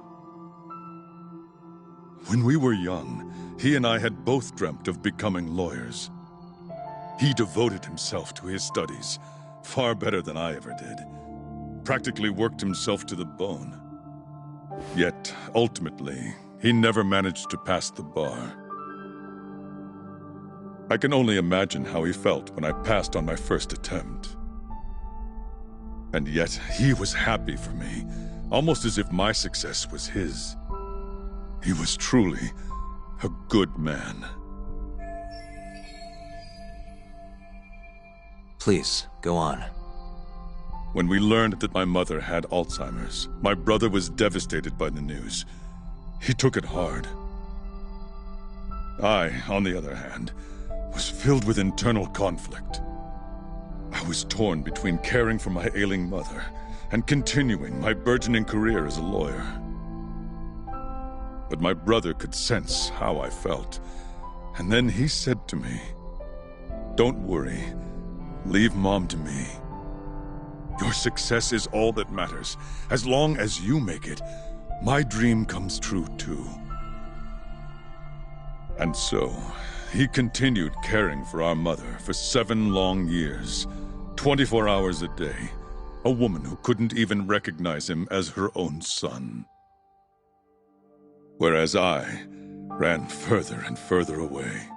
When we were young, he and I had both dreamt of becoming lawyers. He devoted himself to his studies, far better than I ever did. Practically worked himself to the bone. Yet, ultimately, he never managed to pass the bar. I can only imagine how he felt when I passed on my first attempt. And yet, he was happy for me, almost as if my success was his. He was truly a good man. Please, go on. When we learned that my mother had Alzheimer's, my brother was devastated by the news. He took it hard. I, on the other hand, was filled with internal conflict. I was torn between caring for my ailing mother and continuing my burgeoning career as a lawyer. But my brother could sense how I felt, and then he said to me, "Don't worry, leave Mom to me. Your success is all that matters. As long as you make it, my dream comes true too." And so, he continued caring for our mother for 7 long years, 24 hours a day, a woman who couldn't even recognize him as her own son. Whereas I ran further and further away.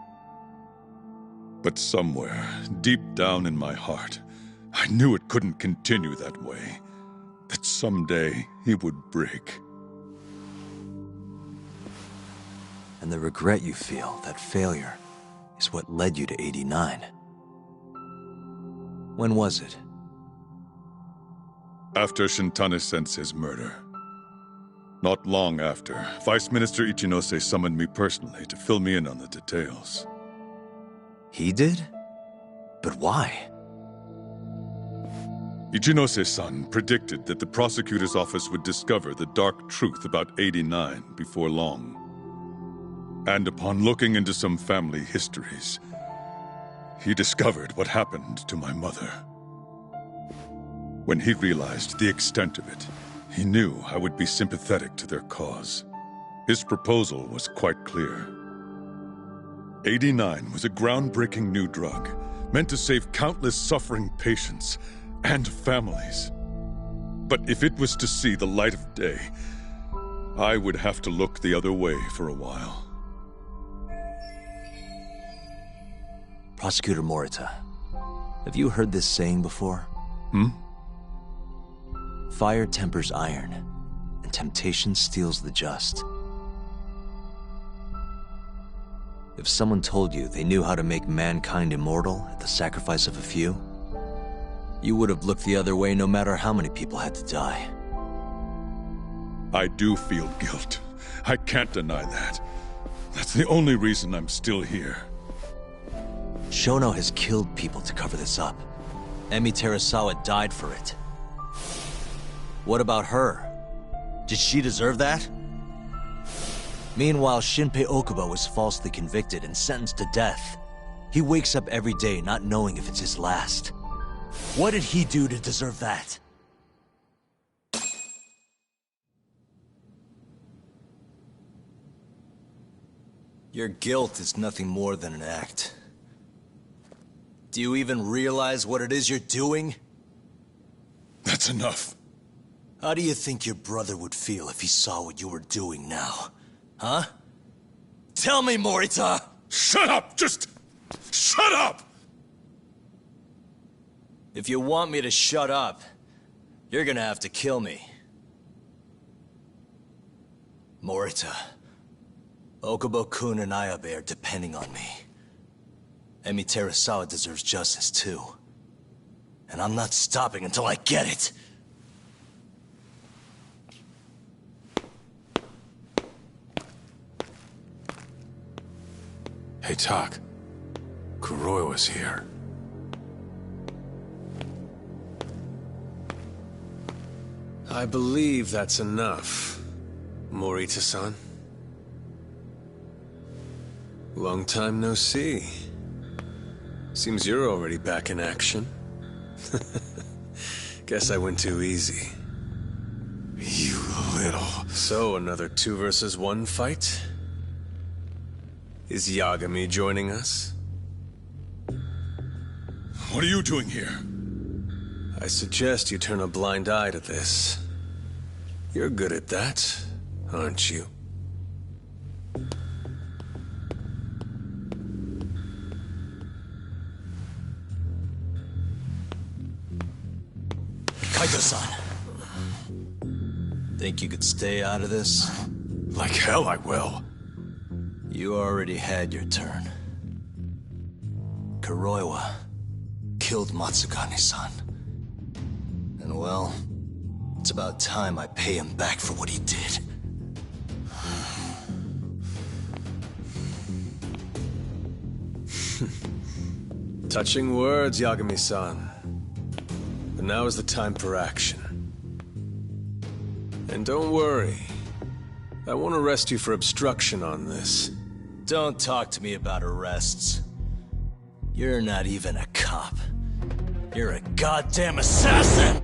But somewhere, deep down in my heart, I knew it couldn't continue that way, that someday he would break. And the regret you feel, that failure, is what led you to 89. When was it? After Shintane-sensei's murder. Not long after, Vice Minister Ichinose summoned me personally to fill me in on the details. He did? But why? Ichinose-san predicted that the prosecutor's office would discover the dark truth about 89 before long. And upon looking into some family histories, he discovered what happened to my mother. When he realized the extent of it, he knew I would be sympathetic to their cause. His proposal was quite clear. 89 was a groundbreaking new drug, meant to save countless suffering patients and families. But if it was to see the light of day, I would have to look the other way for a while. Prosecutor Morita, have you heard this saying before? Fire tempers iron, and temptation steals the just. If someone told you they knew how to make mankind immortal at the sacrifice of a few, you would have looked the other way no matter how many people had to die. I do feel guilt. I can't deny that. That's the only reason I'm still here. Shono has killed people to cover this up. Emi Terasawa died for it. What about her? Did she deserve that? Meanwhile, Shinpei Okubo was falsely convicted and sentenced to death. He wakes up every day not knowing if it's his last. What did he do to deserve that? Your guilt is nothing more than an act. Do you even realize what it is you're doing? That's enough. How do you think your brother would feel if he saw what you were doing now? Huh? Tell me, Morita! Shut up! Just shut up! If you want me to shut up, you're gonna have to kill me. Morita, Okubo-kun and Ayabe are depending on me. Emi Terasawa deserves justice too. And I'm not stopping until I get it! Hey, Tak. Kuroiwa's here. I believe that's enough, Morita-san. Long time no see. Seems you're already back in action. Guess I went too easy. You little... So, another 2 versus 1 fight? Is Yagami joining us? What are you doing here? I suggest you turn a blind eye to this. You're good at that, aren't you? Kaito-san. Think you could stay out of this? Like hell I will. You already had your turn. Kuroiwa killed Matsugane-san. And well, it's about time I pay him back for what he did. Touching words, Yagami-san. But now is the time for action. And don't worry. I won't arrest you for obstruction on this. Don't talk to me about arrests. You're not even a cop. You're a goddamn assassin!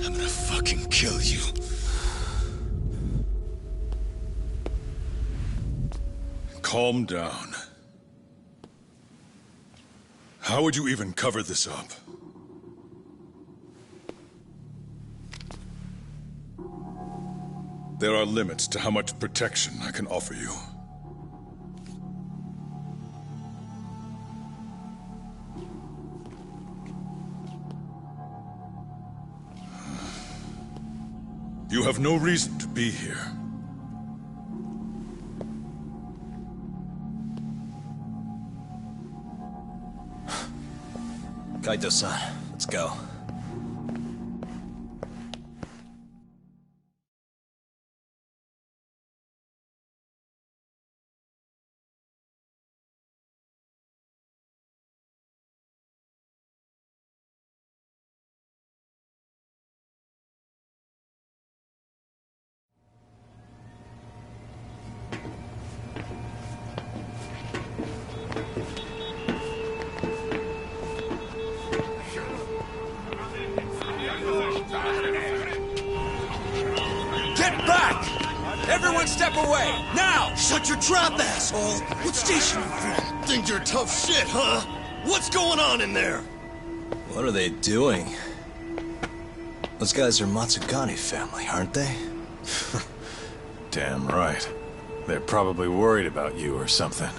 I'm gonna fucking kill you. Calm down. How would you even cover this up? There are limits to how much protection I can offer you. You have no reason to be here. Kaito-san, let's go. Everyone step away! Now! Shut your trap, asshole! What station you from? Think you're tough shit, huh? What's going on in there? What are they doing? Those guys are Matsugane family, aren't they? Damn right. They're probably worried about you or something.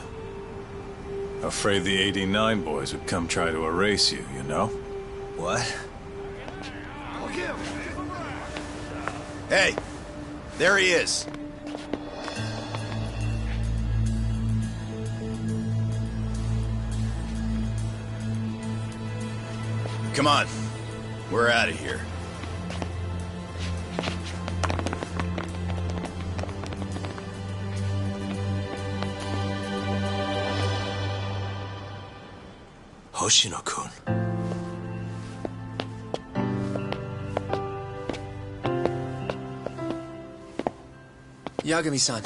Afraid the 89 boys would come try to erase you, you know? What? Hey! There he is! Come on. We're out of here. Hoshino-kun. Yagami-san.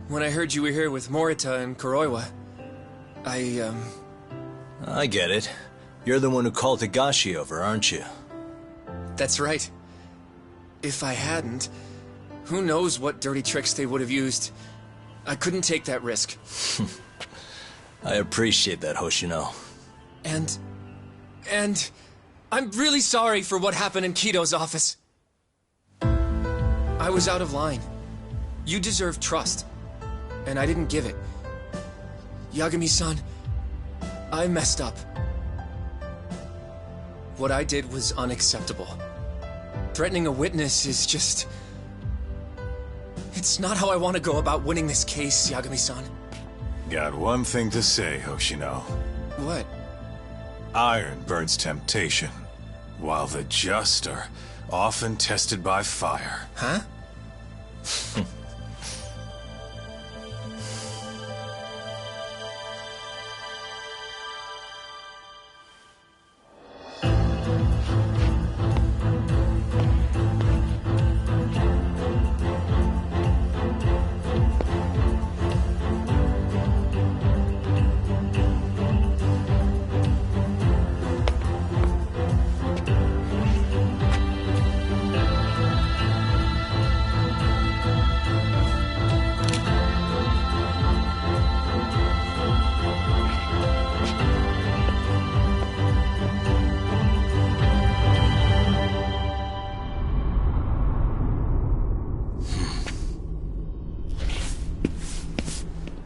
When I heard you were here with Morita and Kuroiwa, I get it. You're the one who called Higashi over, aren't you? That's right. If I hadn't, who knows what dirty tricks they would have used. I couldn't take that risk. I appreciate that, Hoshino. And I'm really sorry for what happened in Kito's office. I was out of line. You deserve trust, and I didn't give it. Yagami-san, I messed up. What I did was unacceptable. Threatening a witness is just... It's not how I want to go about winning this case, Yagami-san. Got one thing to say, Hoshino. What? Iron burns temptation, while the just are often tested by fire. Huh?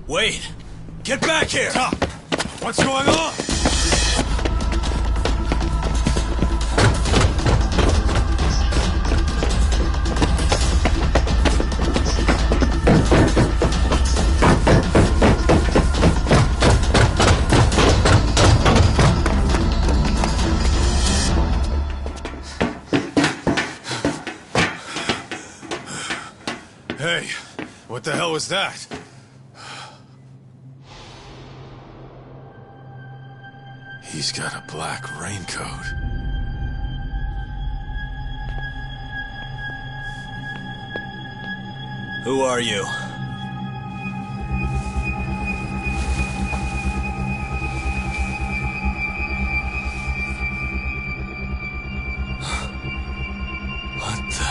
Wait! Get back here! Stop! What's going on? Hey, what the hell was that? He's got a black raincoat. Who are you? What the...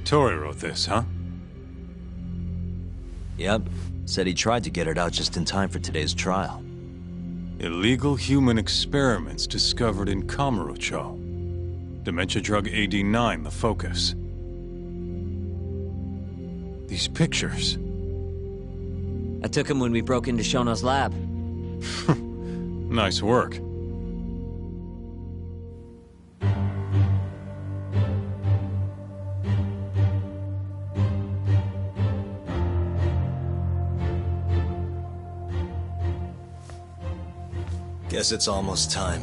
Tori wrote this, huh? Yep. Said he tried to get it out just in time for today's trial. Illegal human experiments discovered in Kamurocho. Dementia drug AD9, the focus. These pictures. I took him when we broke into Shono's lab. Nice work. Guess it's almost time.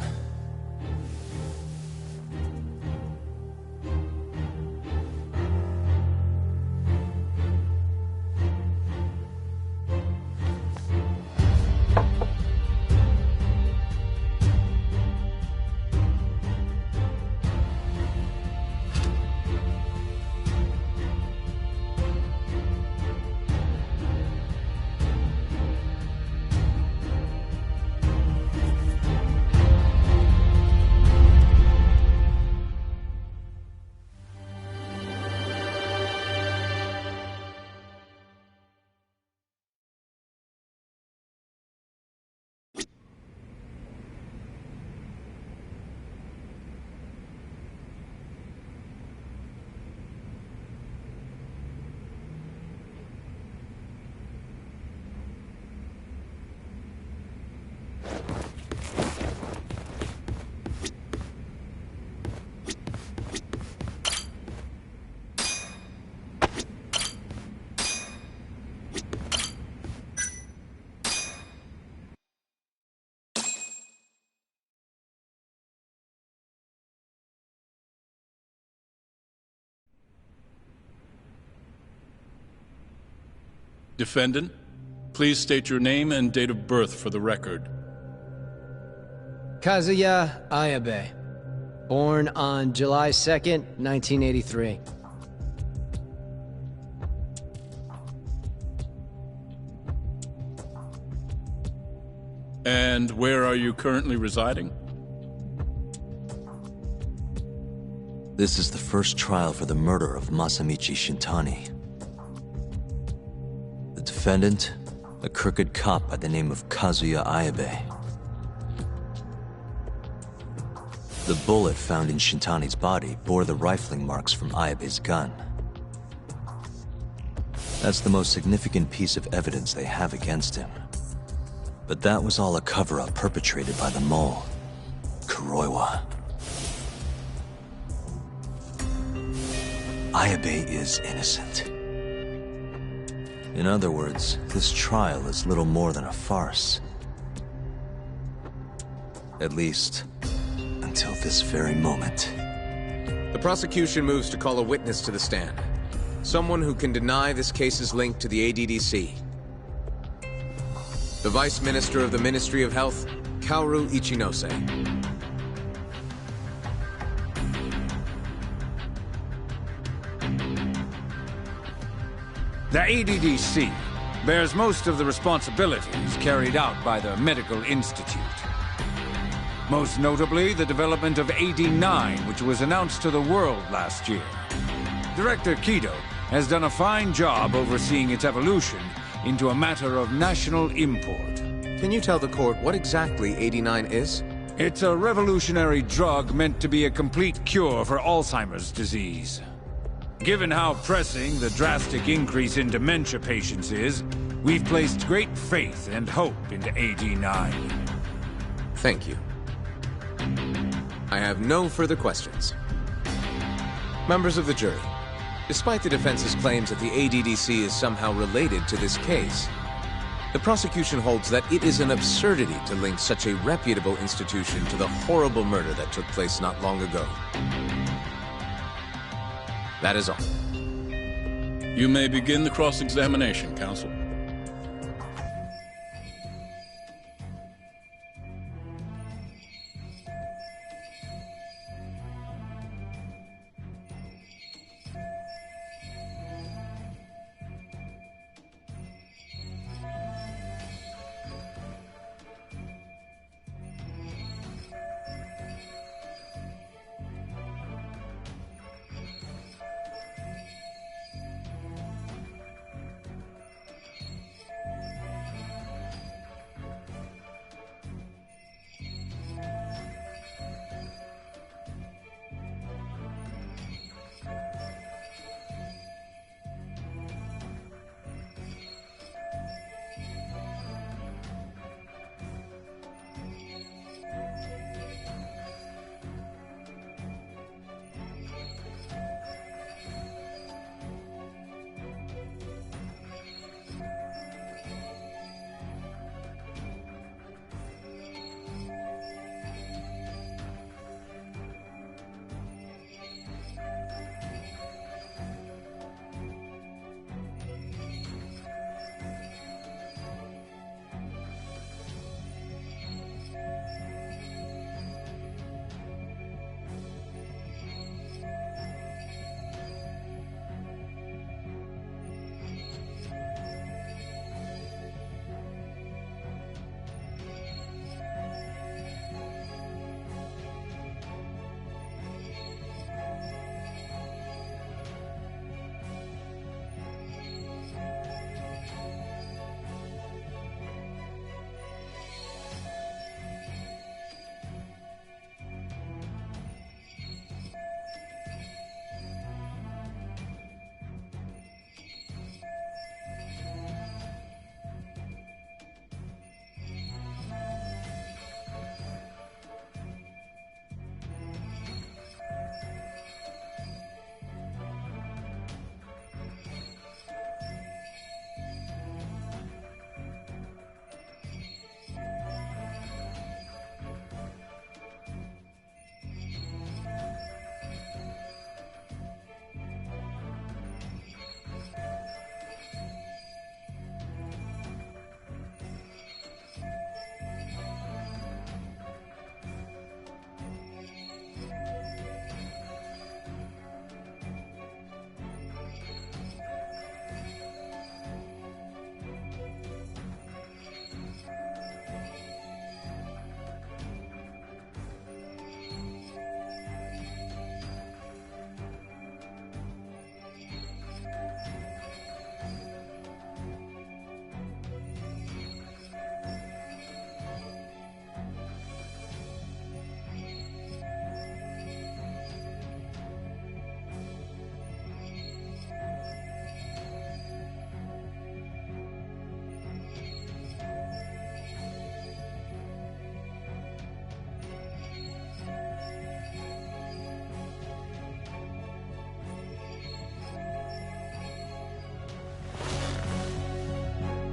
Defendant, please state your name and date of birth for the record. Kazuya Ayabe. Born on July 2nd, 1983. And where are you currently residing? This is the first trial for the murder of Masamichi Shintani. The defendant, a crooked cop by the name of Kazuya Ayabe. The bullet found in Shintani's body bore the rifling marks from Ayabe's gun. That's the most significant piece of evidence they have against him. But that was all a cover-up perpetrated by the mole, Kuroiwa. Ayabe is innocent. In other words, this trial is little more than a farce. At least, until this very moment. The prosecution moves to call a witness to the stand. Someone who can deny this case's link to the ADDC. The Vice Minister of the Ministry of Health, Kaoru Ichinose. The ADDC bears most of the responsibilities carried out by the Medical Institute. Most notably, the development of AD9, which was announced to the world last year. Director Kido has done a fine job overseeing its evolution into a matter of national import. Can you tell the court what exactly AD9 is? It's a revolutionary drug meant to be a complete cure for Alzheimer's disease. Given how pressing the drastic increase in dementia patients is, we've placed great faith and hope into AD9. Thank you. I have no further questions. Members of the jury, despite the defense's claims that the ADDC is somehow related to this case, the prosecution holds that it is an absurdity to link such a reputable institution to the horrible murder that took place not long ago. That is all. You may begin the cross-examination, counsel.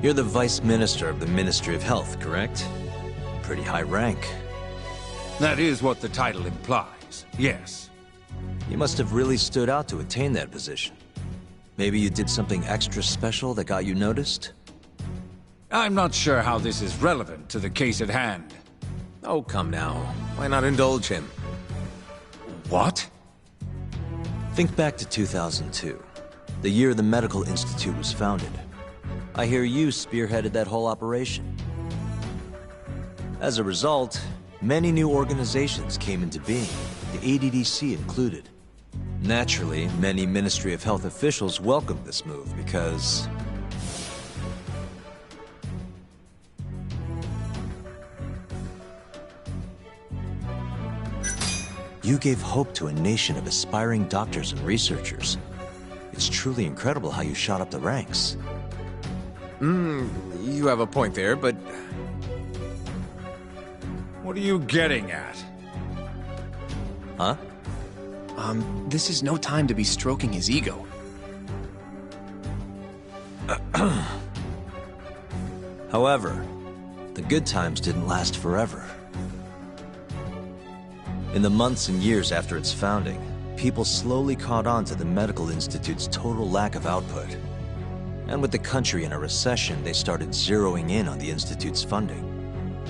You're the Vice Minister of the Ministry of Health, correct? Pretty high rank. That is what the title implies, yes. You must have really stood out to attain that position. Maybe you did something extra special that got you noticed? I'm not sure how this is relevant to the case at hand. Oh, come now. Why not indulge him? What? Think back to 2002, the year the Medical Institute was founded. I hear you spearheaded that whole operation. As a result, many new organizations came into being, the ADDC included. Naturally, many Ministry of Health officials welcomed this move because... you gave hope to a nation of aspiring doctors and researchers. It's truly incredible how you shot up the ranks. You have a point there, but... what are you getting at? Huh? This is no time to be stroking his ego. However, the good times didn't last forever. In the months and years after its founding, people slowly caught on to the Medical Institute's total lack of output. And with the country in a recession, they started zeroing in on the Institute's funding.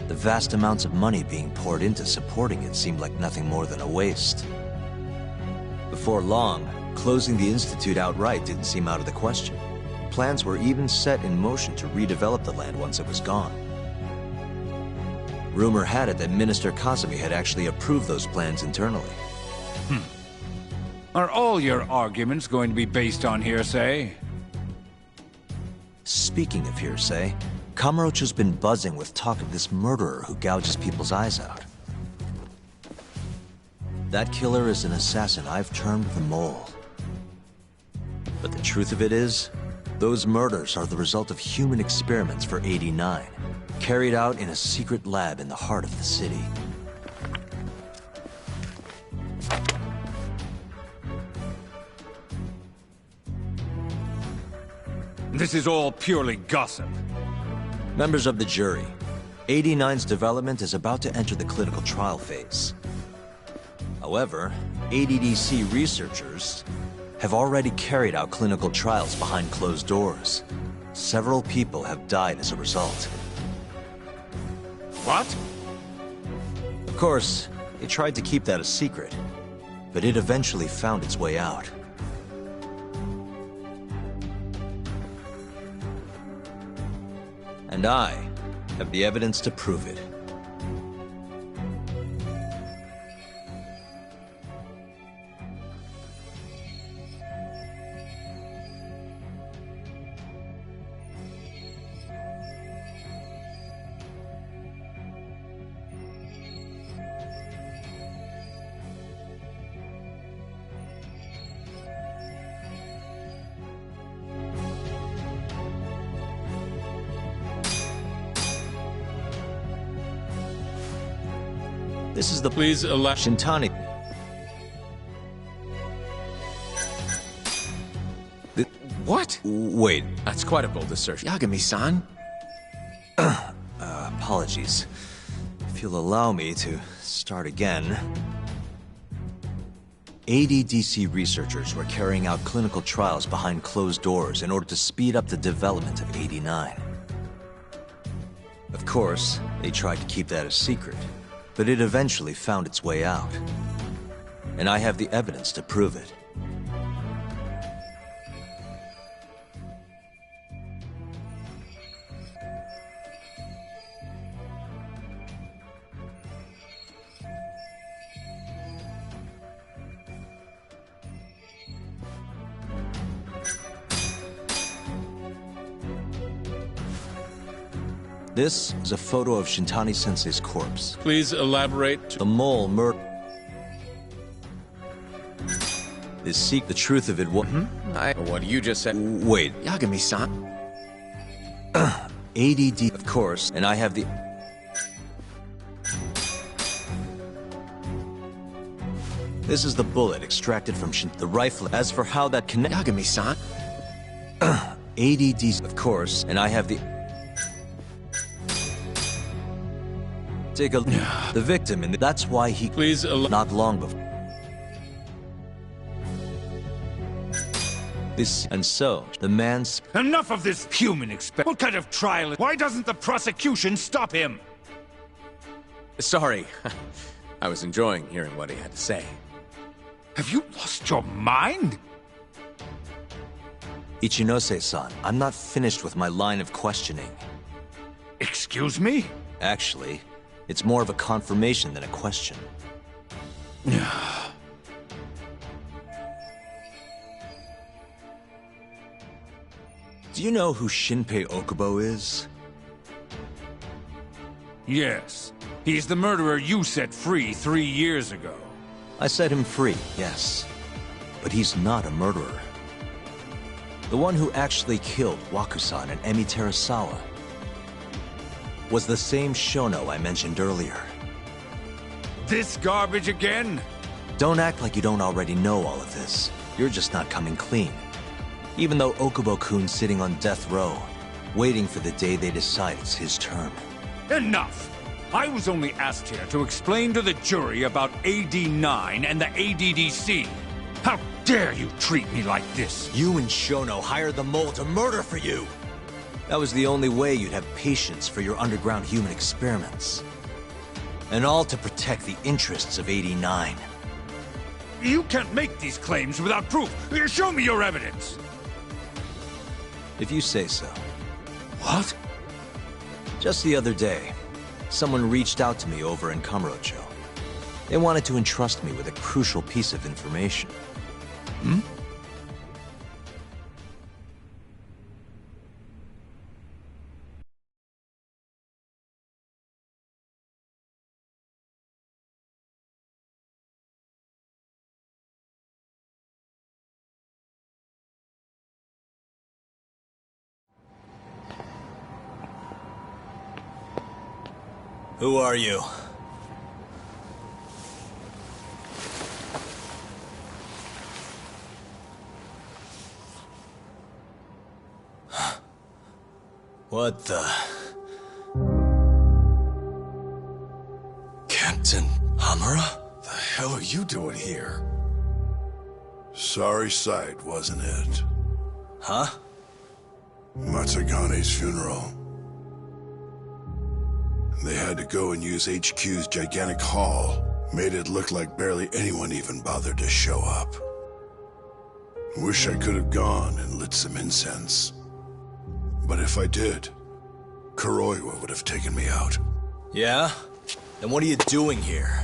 The vast amounts of money being poured into supporting it seemed like nothing more than a waste. Before long, closing the Institute outright didn't seem out of the question. Plans were even set in motion to redevelop the land once it was gone. Rumor had it that Minister Kazumi had actually approved those plans internally. Are all your arguments going to be based on hearsay? Speaking of hearsay, Kamurocho's been buzzing with talk of this murderer who gouges people's eyes out. That killer is an assassin I've termed the Mole. But the truth of it is, those murders are the result of human experiments for 89, carried out in a secret lab in the heart of the city. This is all purely gossip. Members of the jury, 89's development is about to enter the clinical trial phase. However, ADDC researchers have already carried out clinical trials behind closed doors. Several people have died as a result. What? Of course, they tried to keep that a secret, but it eventually found its way out. And I have the evidence to prove it. This is the Please allow Shintani. What? Wait. That's quite a bold assertion. Yagami-san? Apologies. If you'll allow me to start again. ADDC researchers were carrying out clinical trials behind closed doors in order to speed up the development of 89. Of course, they tried to keep that a secret, but it eventually found its way out. And I have the evidence to prove it. This is a photo of Shintani-sensei's corpse. Please elaborate. The mole the truth of it. What you just said. Wait. Yagami-san? ADD, of course, and I have the... This is the bullet extracted from the rifle. As for how that connects... Yagami-san? ADD, of course, and I have the... Take a... The victim, and that's why he... Please not long before. This... And so, the man's... Enough of this human What kind of trial? Why doesn't the prosecution stop him? Sorry. I was enjoying hearing what he had to say. Have you lost your mind? Ichinose-san, I'm not finished with my line of questioning. Excuse me? Actually, it's more of a confirmation than a question. Do you know who Shinpei Okubo is? Yes. He's the murderer you set free 3 years ago. I set him free, yes. But he's not a murderer. The one who actually killed Wakusan and Emi Terasawa was the same Shono I mentioned earlier. This garbage again? Don't act like you don't already know all of this. You're just not coming clean. Even though Okubo-kun's sitting on death row, waiting for the day they decide it's his turn. Enough! I was only asked here to explain to the jury about AD-9 and the ADDC. How dare you treat me like this? You and Shono hired the mole to murder for you! That was the only way you'd have patience for your underground human experiments. And all to protect the interests of AD-9. You can't make these claims without proof. Show me your evidence! If you say so. What? Just the other day, someone reached out to me over in Kamurocho. They wanted to entrust me with a crucial piece of information. Hmm? Who are you? What the... Captain Hamura? The hell are you doing here? Sorry sight, wasn't it? Huh? Matsugane's funeral. They had to go and use HQ's gigantic hall. Made it look like barely anyone even bothered to show up. Wish I could have gone and lit some incense. But if I did, Kuroiwa would have taken me out. Yeah? Then what are you doing here?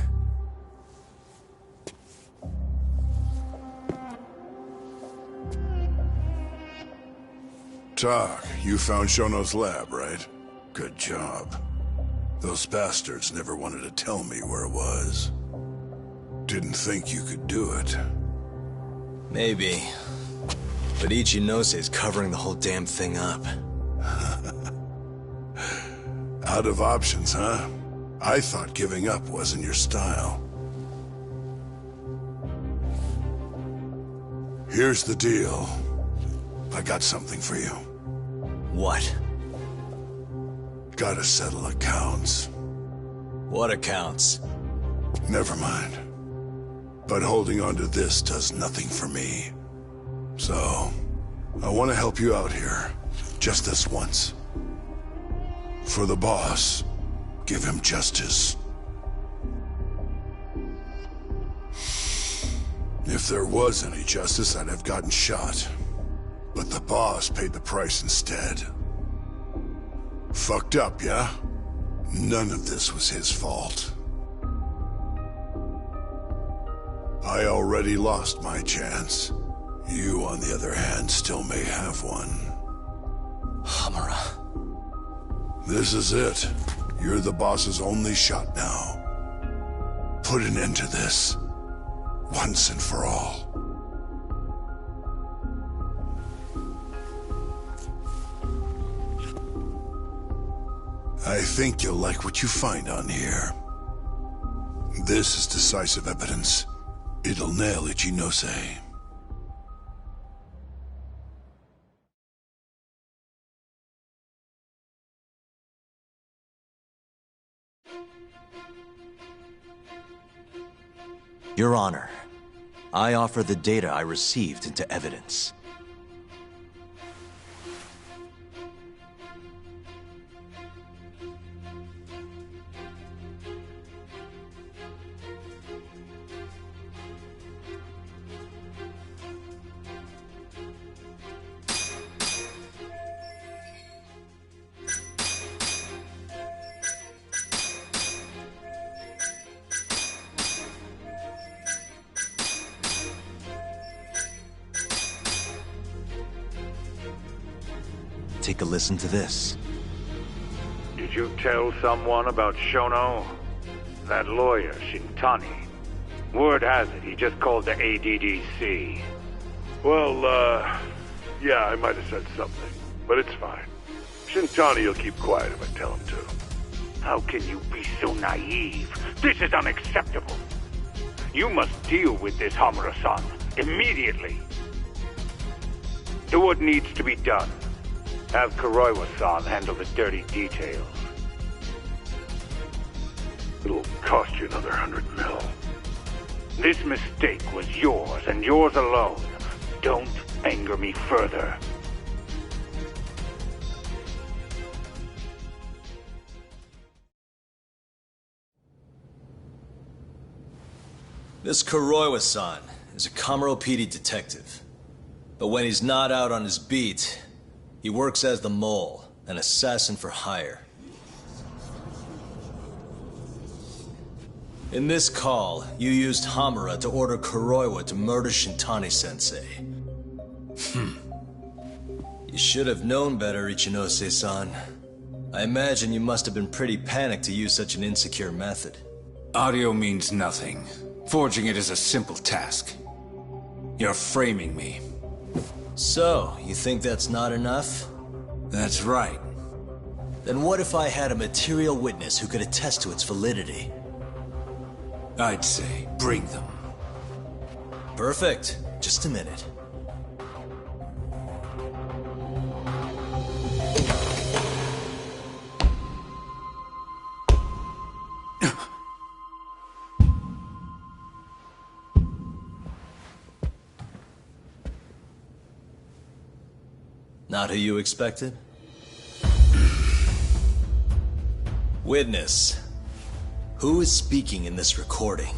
Tak, you found Shono's lab, right? Good job. Those bastards never wanted to tell me where it was. Didn't think you could do it. Maybe. But Ichinose covering the whole damn thing up. Out of options, huh? I thought giving up wasn't your style. Here's the deal. I got something for you. What? Gotta settle accounts. What accounts? Never mind. But holding on to this does nothing for me. So, I want to help you out here. Just this once. For the boss, give him justice. If there was any justice, I'd have gotten shot. But the boss paid the price instead. Fucked up, yeah? None of this was his fault. I already lost my chance. You, on the other hand, still may have one. Hamura. This is it. You're the boss's only shot now. Put an end to this. Once and for all. I think you'll like what you find on here. This is decisive evidence. It'll nail Ichinose. Your Honor, I offer the data I received into evidence. Take a listen to this. Did you tell someone about Shono? That lawyer, Shintani. Word has it, he just called the ADDC. Well, yeah, I might have said something, but it's fine. Shintani will keep quiet if I tell him to. How can you be so naive? This is unacceptable. You must deal with this, Hamura-san, immediately. Do what needs to be done. Have Kuroiwa-san handle the dirty details. It'll cost you another 100 mil. This mistake was yours, and yours alone. Don't anger me further. This Kuroiwa-san is a Kamuro PD detective. But when he's not out on his beat, he works as the Mole, an assassin for hire. In this call, you used Hamura to order Kuroiwa to murder Shintani-sensei. You should have known better, Ichinose-san. I imagine you must have been pretty panicked to use such an insecure method. Audio means nothing. Forging it is a simple task. You're framing me. So, you think that's not enough? That's right. Then what if I had a material witness who could attest to its validity? I'd say, bring them. Perfect. Just a minute. Not who you expected? Witness. Who is speaking in this recording?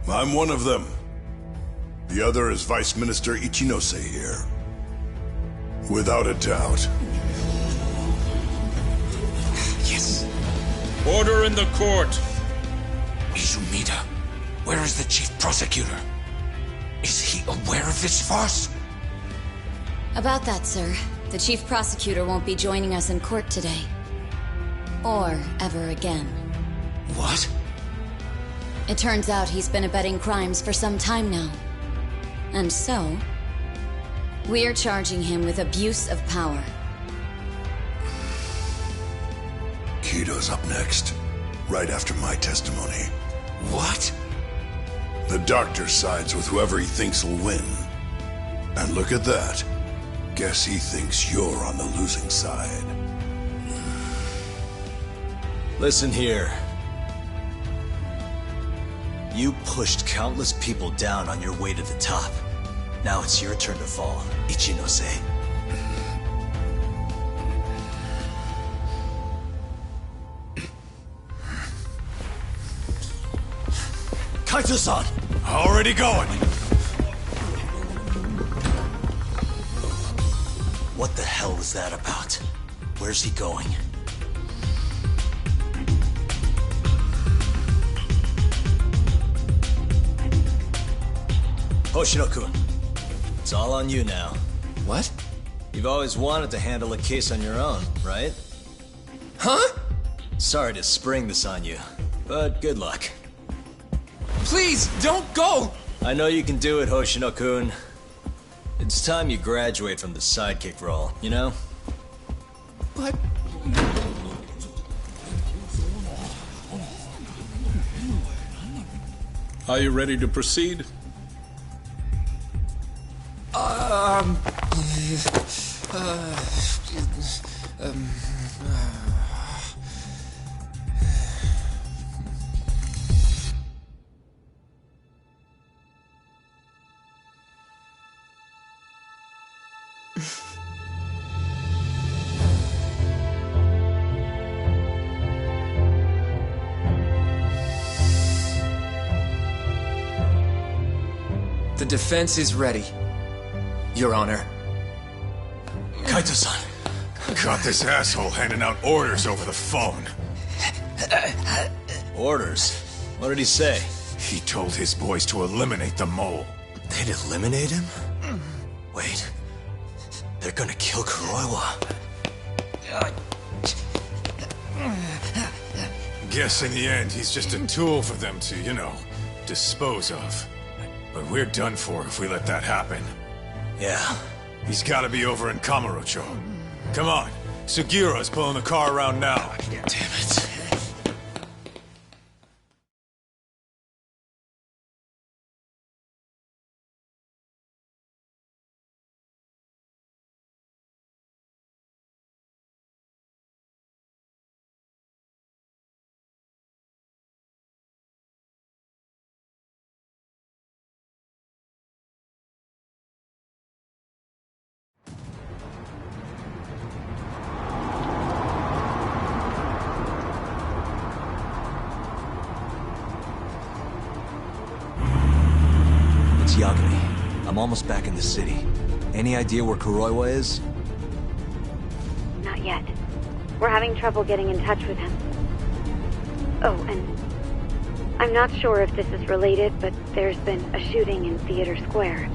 I'm one of them. The other is Vice Minister Ichinose here. Without a doubt. Yes. Order in the court. Izumida, where is the chief prosecutor? Is he aware of this farce? About that, sir. The chief prosecutor won't be joining us in court today. Or ever again. What? It turns out he's been abetting crimes for some time now. And so, we're charging him with abuse of power. Kido's up next, right after my testimony. What? The doctor sides with whoever he thinks will win. And look at that. Guess he thinks you're on the losing side. Listen here. You pushed countless people down on your way to the top. Now it's your turn to fall, Ichinose. Kaito-san! Already going! What the hell is that about? Where's he going? Hoshino-kun, it's all on you now. What? You've always wanted to handle a case on your own, right? Huh? Sorry to spring this on you, but good luck. Please, don't go! I know you can do it, Hoshino-kun. It's time you graduate from the sidekick role, you know? But... Are you ready to proceed? The defense is ready, Your Honor. Kaito-san, caught this asshole handing out orders over the phone. Orders? What did he say? He told his boys to eliminate the mole. They'd eliminate him? Wait. They're gonna kill Kuroiwa. Guess in the end, he's just a tool for them to, you know, dispose of. But we're done for if we let that happen. Yeah. He's gotta be over in Kamurocho. Come on. Sugiura's pulling the car around now. Damn it. It's Yagami. I'm almost back in the city. Any idea where Kuroiwa is? Not yet. We're having trouble getting in touch with him. Oh, and I'm not sure if this is related, but there's been a shooting in Theater Square.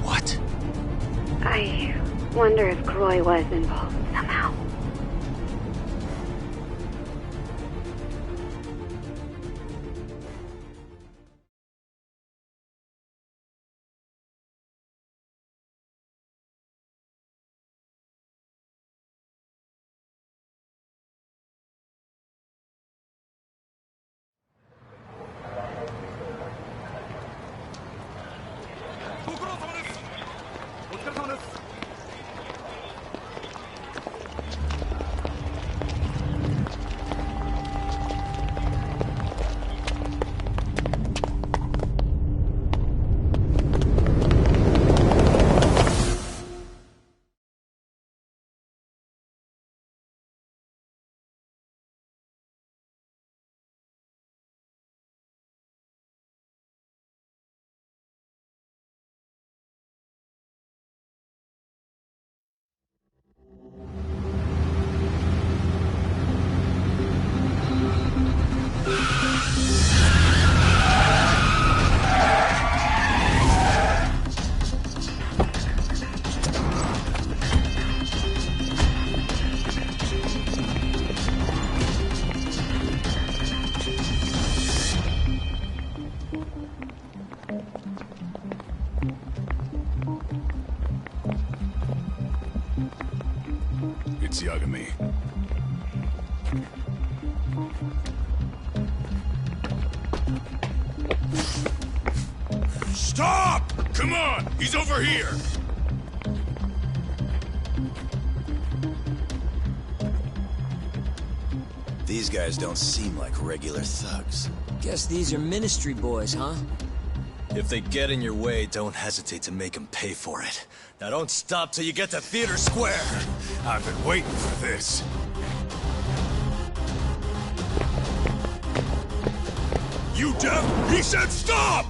What? I wonder if Kuroiwa is involved somehow. It's Yagami. Stop! Come on! He's over here! These guys don't seem like regular thugs. Guess these are ministry boys, huh? If they get in your way, don't hesitate to make them pay for it. Now don't stop till you get to Theater Square! I've been waiting for this. You deaf? He said stop!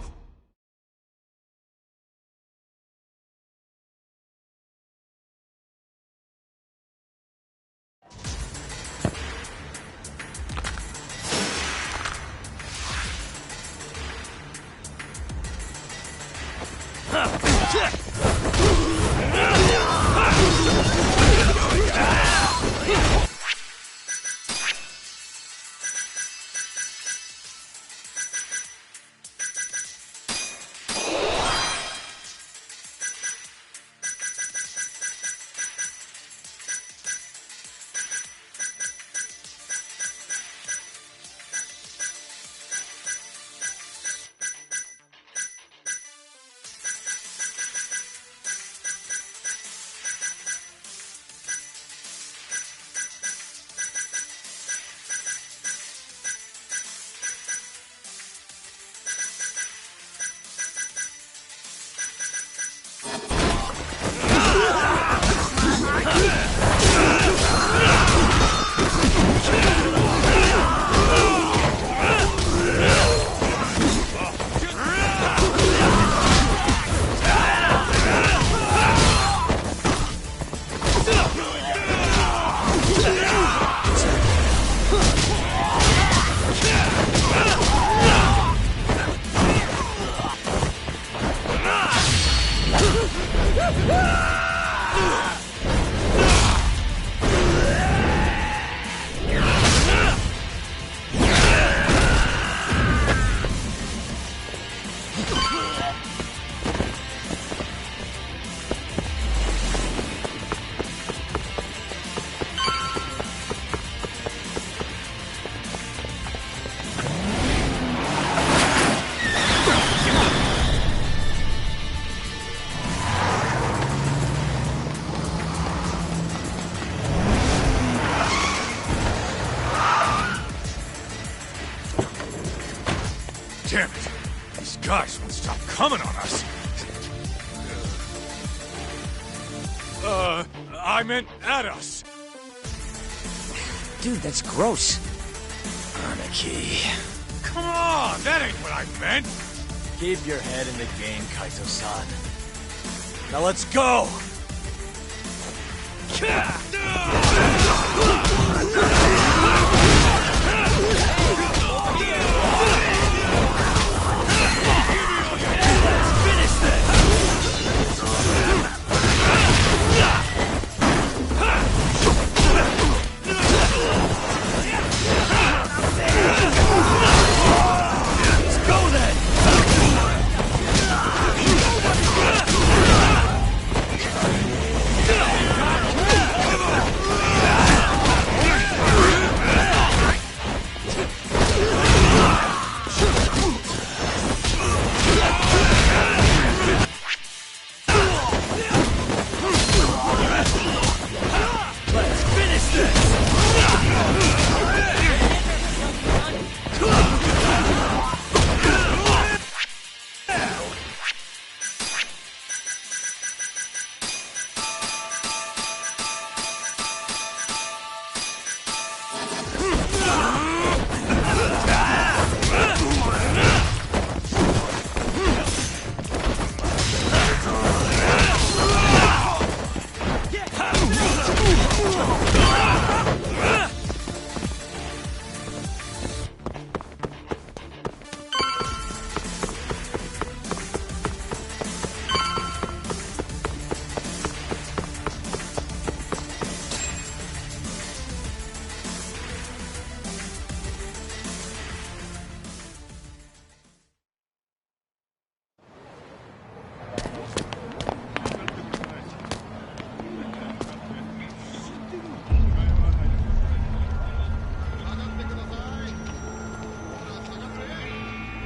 Damn it! These guys won't stop coming on us! I meant at us! Dude, that's gross. Anarchy. Come on! That ain't what I meant! Keep your head in the game, Kaito-san. Now let's go!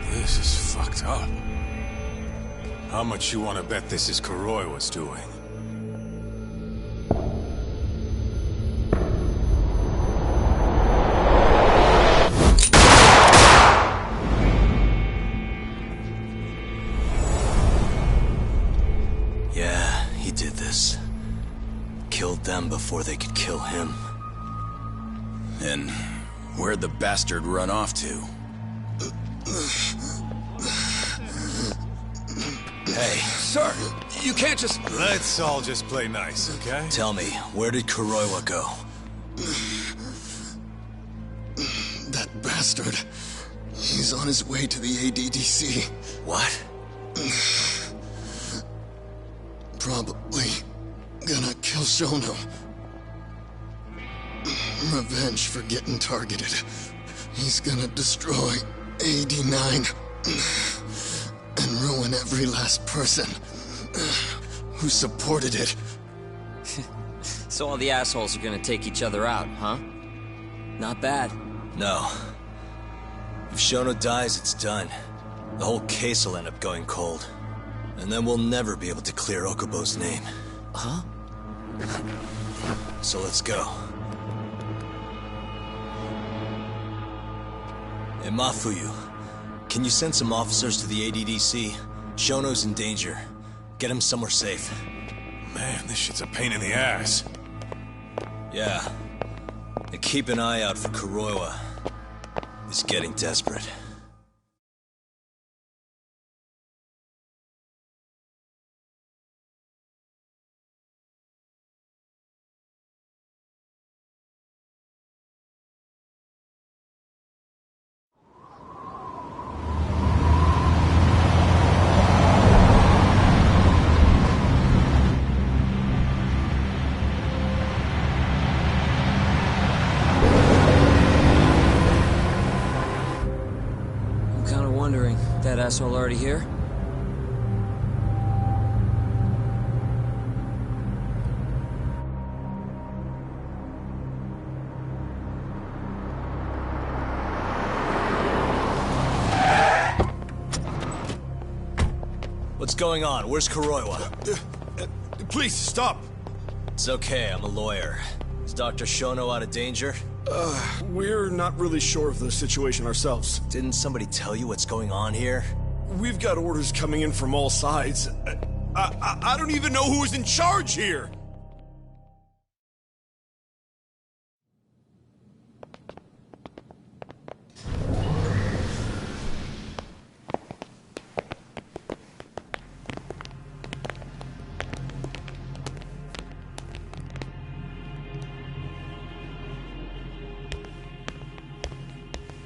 This is fucked up. How much you want to bet this is Kuroi was doing? Yeah, he did this. Killed them before they could kill him. Then, where'd the bastard run off to? Hey, sir, you can't just... Let's all just play nice, okay? Tell me, where did Kuroiwa go? That bastard. He's on his way to the ADDC. What? Probably gonna kill Shono. Revenge for getting targeted. He's gonna destroy AD9 and ruin every last person who supported it. So all the assholes are gonna take each other out, huh? Not bad. No. If Shono dies, it's done. The whole case will end up going cold. And then we'll never be able to clear Okubo's name. Huh? So let's go. Hey, Mafuyu, can you send some officers to the ADDC? Shono's in danger. Get him somewhere safe. Man, this shit's a pain in the ass. Yeah. And keep an eye out for Kuroiwa. He's getting desperate. asshole already here? What's going on? Where's Kuroiwa? Please, stop! It's okay, I'm a lawyer. Is Dr. Shono out of danger? We're not really sure of the situation ourselves. Didn't somebody tell you what's going on here? We've got orders coming in from all sides. I don't even know who is in charge here!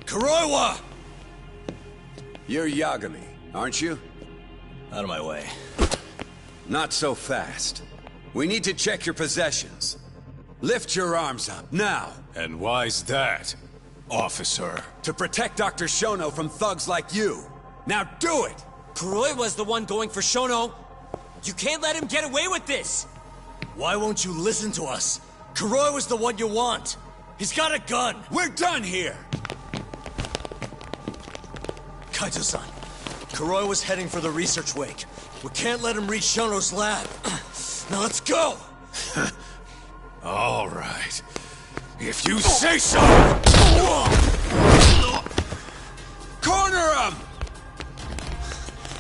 Kuroiwa! You're Yagami, aren't you? Out of my way. Not so fast. We need to check your possessions. Lift your arms up, now! And why's that, officer? To protect Dr. Shono from thugs like you. Now do it! Kuroiwa's the one going for Shono. You can't let him get away with this! Why won't you listen to us? Kuroiwa's the one you want. He's got a gun. We're done here! Kaito-san, Kuroiwa's heading for the research wake. We can't let him reach Shono's lab. Now let's go! All right. If you say so! Corner him!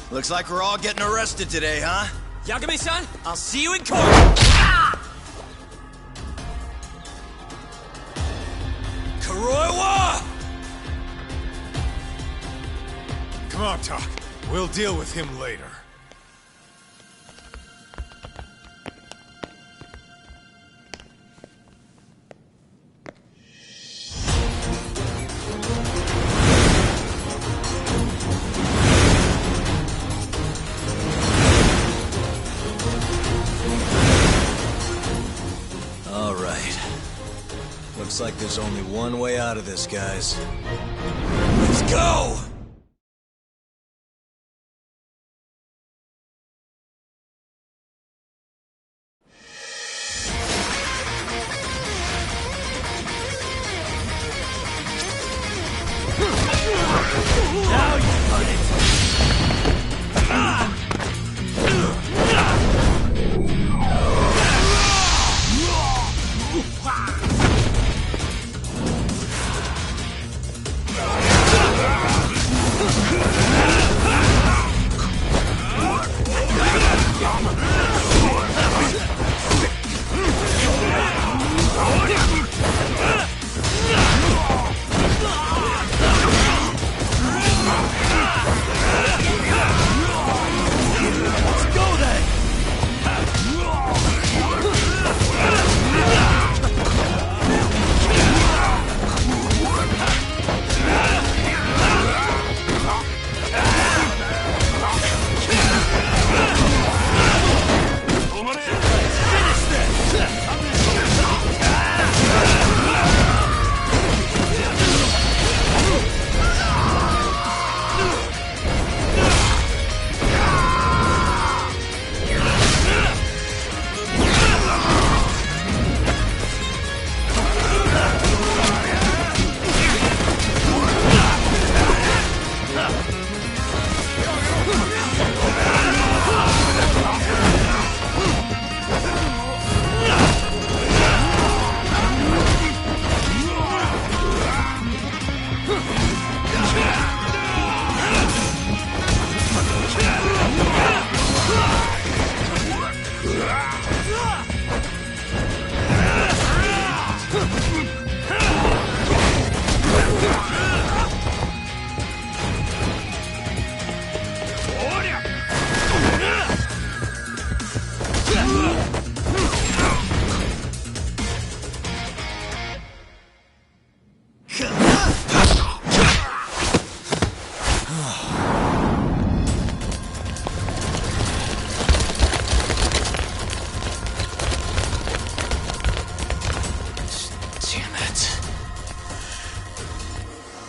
Looks like we're all getting arrested today, huh? Yagami-san, I'll see you in court! Kuroiwa! Come on, Tak. We'll deal with him later. All right. Looks like there's only one way out of this, guys. Let's go! Now you got it!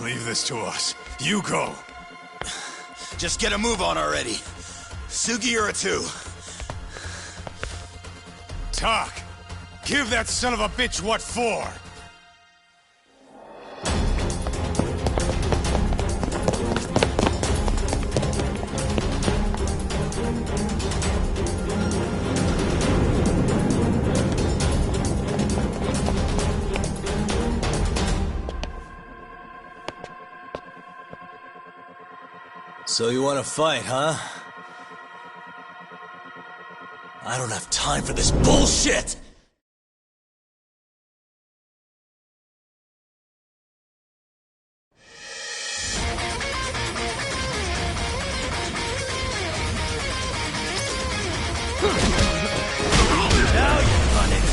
Leave this to us. You go. Just get a move on already. Sugi or a two. Talk! Give that son of a bitch what for! So you want to fight, huh? I don't have time for this bullshit! Now you're running!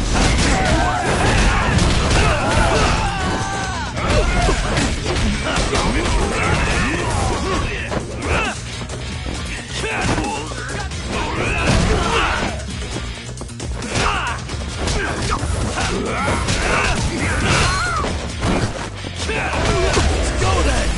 Let's go then!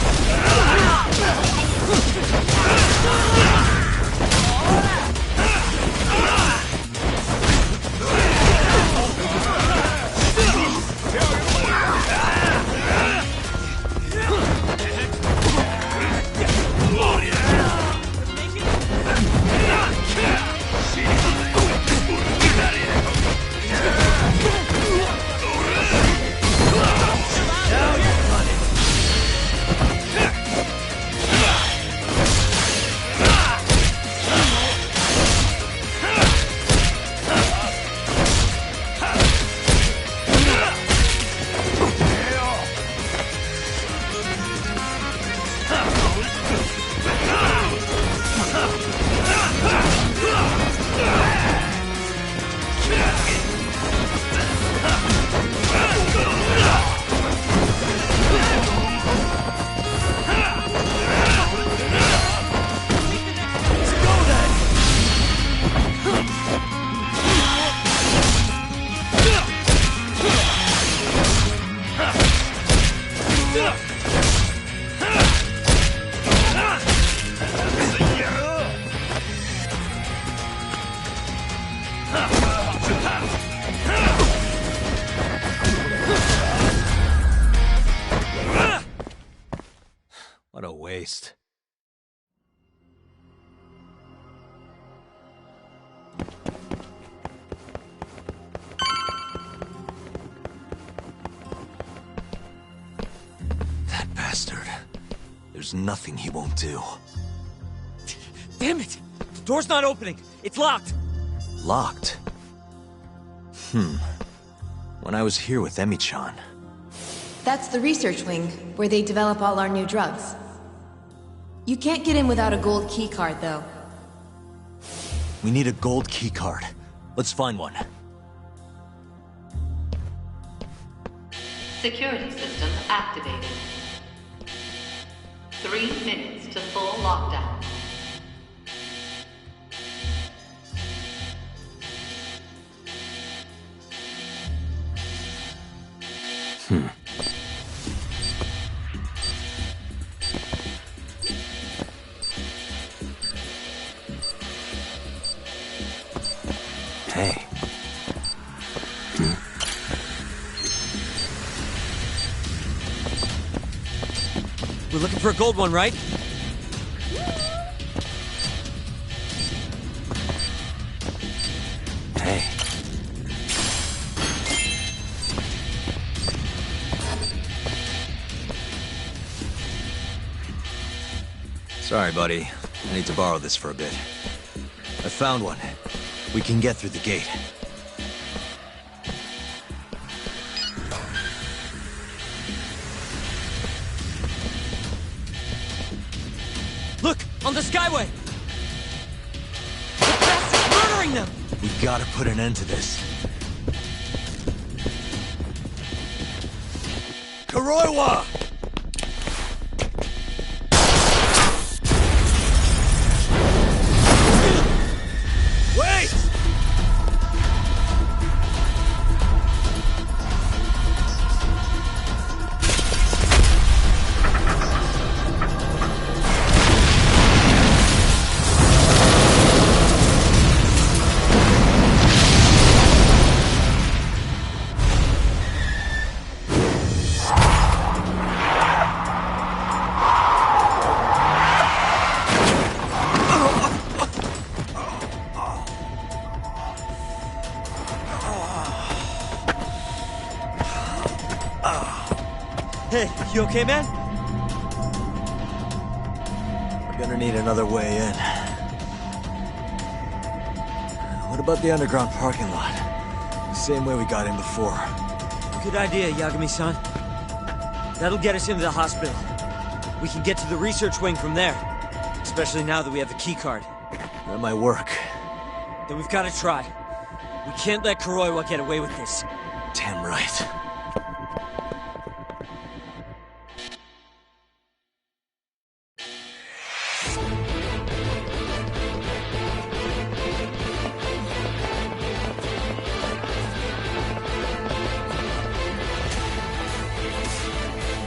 What a waste. That bastard. There's nothing he won't do. Damn it! The door's not opening. It's locked. Locked? When I was here with Emi-chan. That's the research wing, where they develop all our new drugs. You can't get in without a gold keycard, though. We need a gold keycard. Let's find one. Security system activated. 3 minutes to full lockdown. Hey. We're looking for a gold one, right? Hey. Sorry, buddy. I need to borrow this for a bit. I found one. We can get through the gate. Look! On the Skyway! The bastard's murdering them! We gotta put an end to this. Kuroiwa! Wait! Hey, you okay, man? We're gonna need another way in. What about the underground parking lot? The same way we got in before. Good idea, Yagami-san. That'll get us into the hospital. We can get to the research wing from there. Especially now that we have the keycard. That might work. Then we've got to try. We can't let Kuroiwa get away with this. Damn right.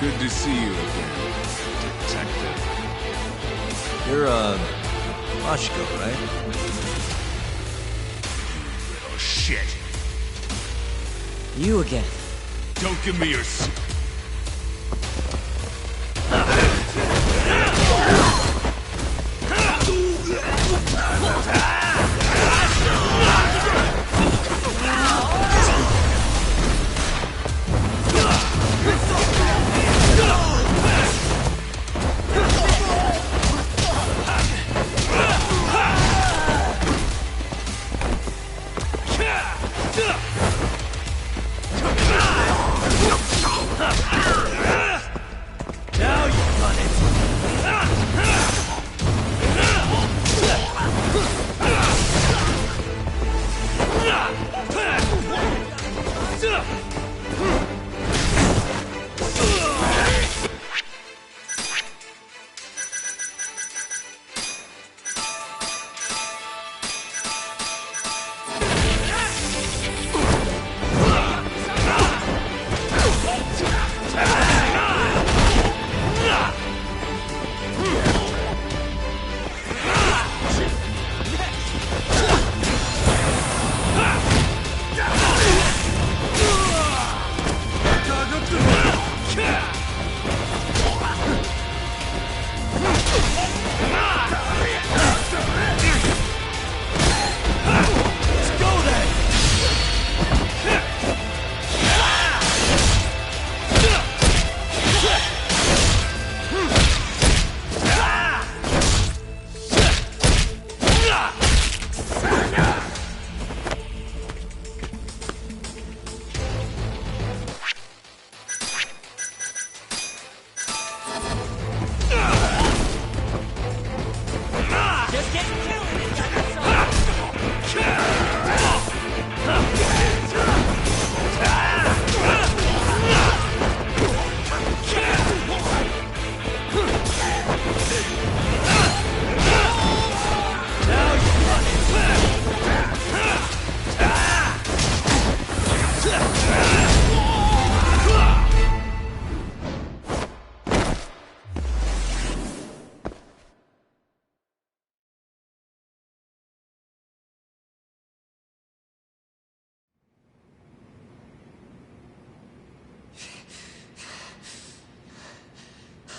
Good to see you again, Detective. You're, Mashiko, right? Oh, shit. You again. Don't give me your...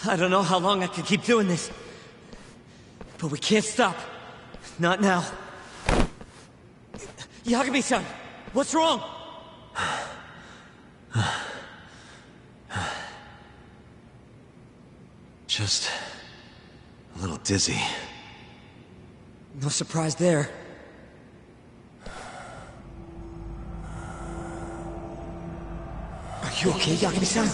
I don't know how long I can keep doing this. But we can't stop. Not now. Yagami-san, what's wrong? Just a little dizzy. No surprise there. Are you okay, Yagami-san?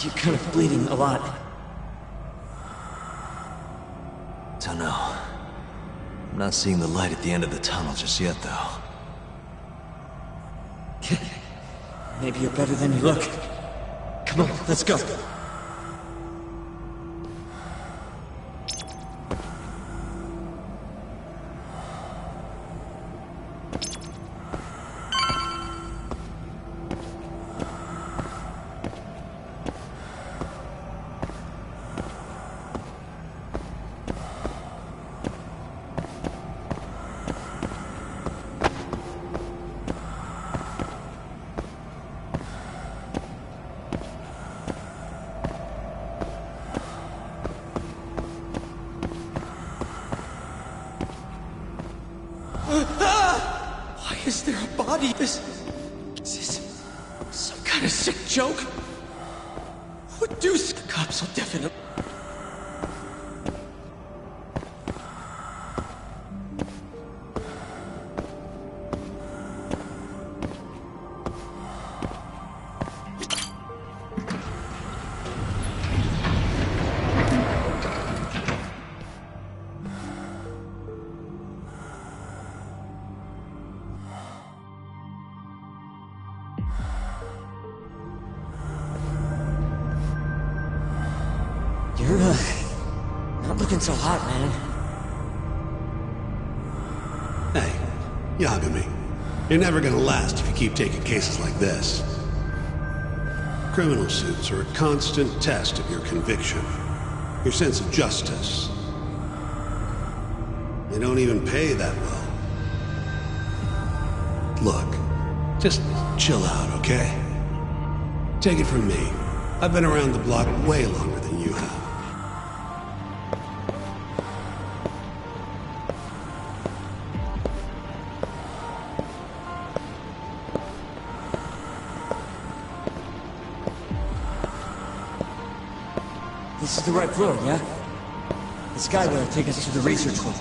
You're kind of bleeding a lot. Don't know. I'm not seeing the light at the end of the tunnel just yet, though. Maybe you're better than you look. Come on, let's go. Why is there a body? Is this some kind kind of sick joke? What do cops so definite? You're, not looking so hot, man. Hey, Yagami, you're never gonna last if you keep taking cases like this. Criminal suits are a constant test of your conviction, your sense of justice. They don't even pay that well. Look, just chill out, okay? Take it from me. I've been around the block way longer than you have. This is the right road, yeah? The skyway will take us to the research wing.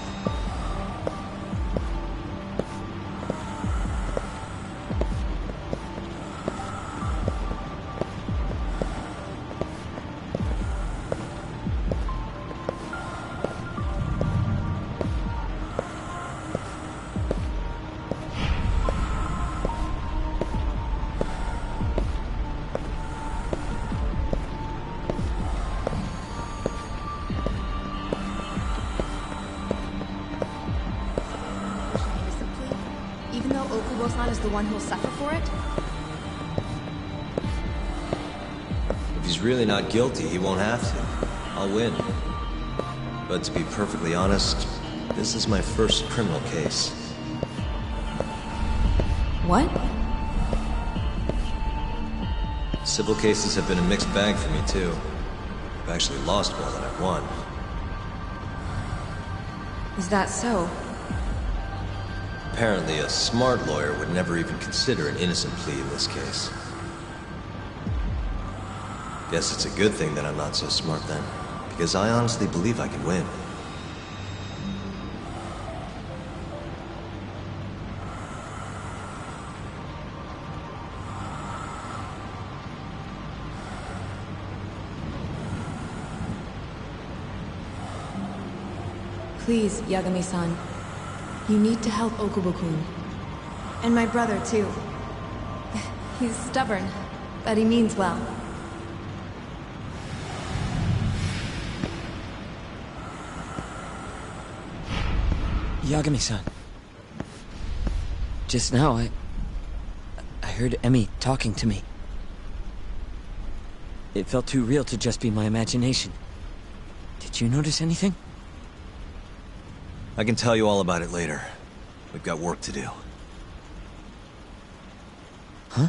Even though Okubo-san is the one who'll suffer for it? If he's really not guilty, he won't have to. I'll win. But to be perfectly honest, this is my first criminal case. What? Civil cases have been a mixed bag for me, too. I've actually lost more than I've won. Is that so? Apparently, a smart lawyer would never even consider an innocent plea in this case. Guess it's a good thing that I'm not so smart then, because I honestly believe I can win. Please, Yagami-san. You need to help Okubo-kun. And my brother, too. He's stubborn, but he means well. Yagami-san. Just now, I heard Emmy talking to me. It felt too real to just be my imagination. Did you notice anything? I can tell you all about it later. We've got work to do. Huh?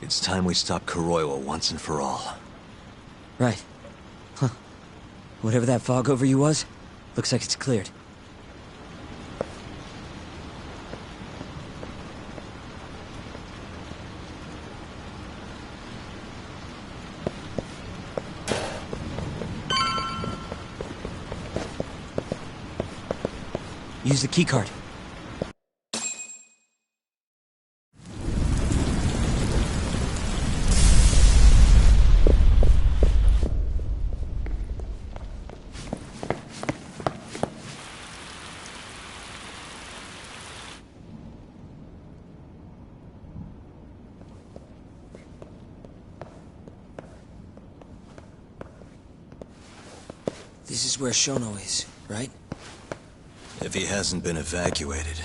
It's time we stop Kuroiwa once and for all. Right. Huh. Whatever that fog over you was, looks like it's cleared. Use the keycard. This is where Shono is, right? If he hasn't been evacuated.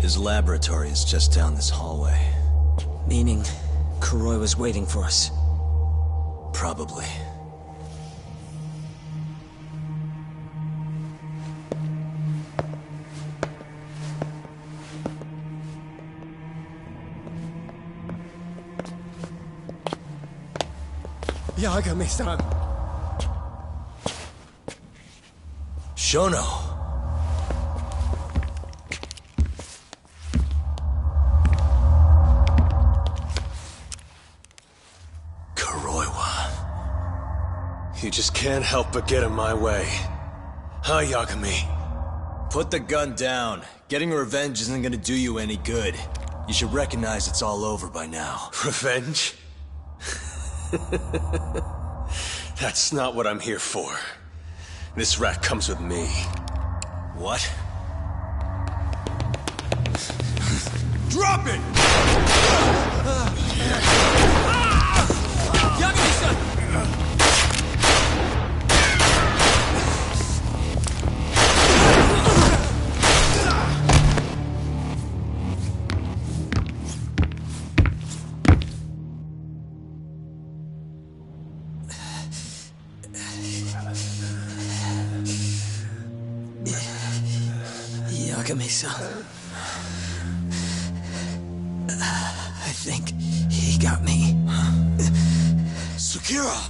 His laboratory is just down this hallway. Meaning, Kuroi was waiting for us. Probably. Yagami-san. Shono! Kuroiwa. You just can't help but get in my way. Huh, Yagami? Put the gun down. Getting revenge isn't gonna do you any good. You should recognize it's all over by now. Revenge? That's not what I'm here for. This rat comes with me. What? Drop it! Yagami-san! Yagami-san. I think he got me. Sukira!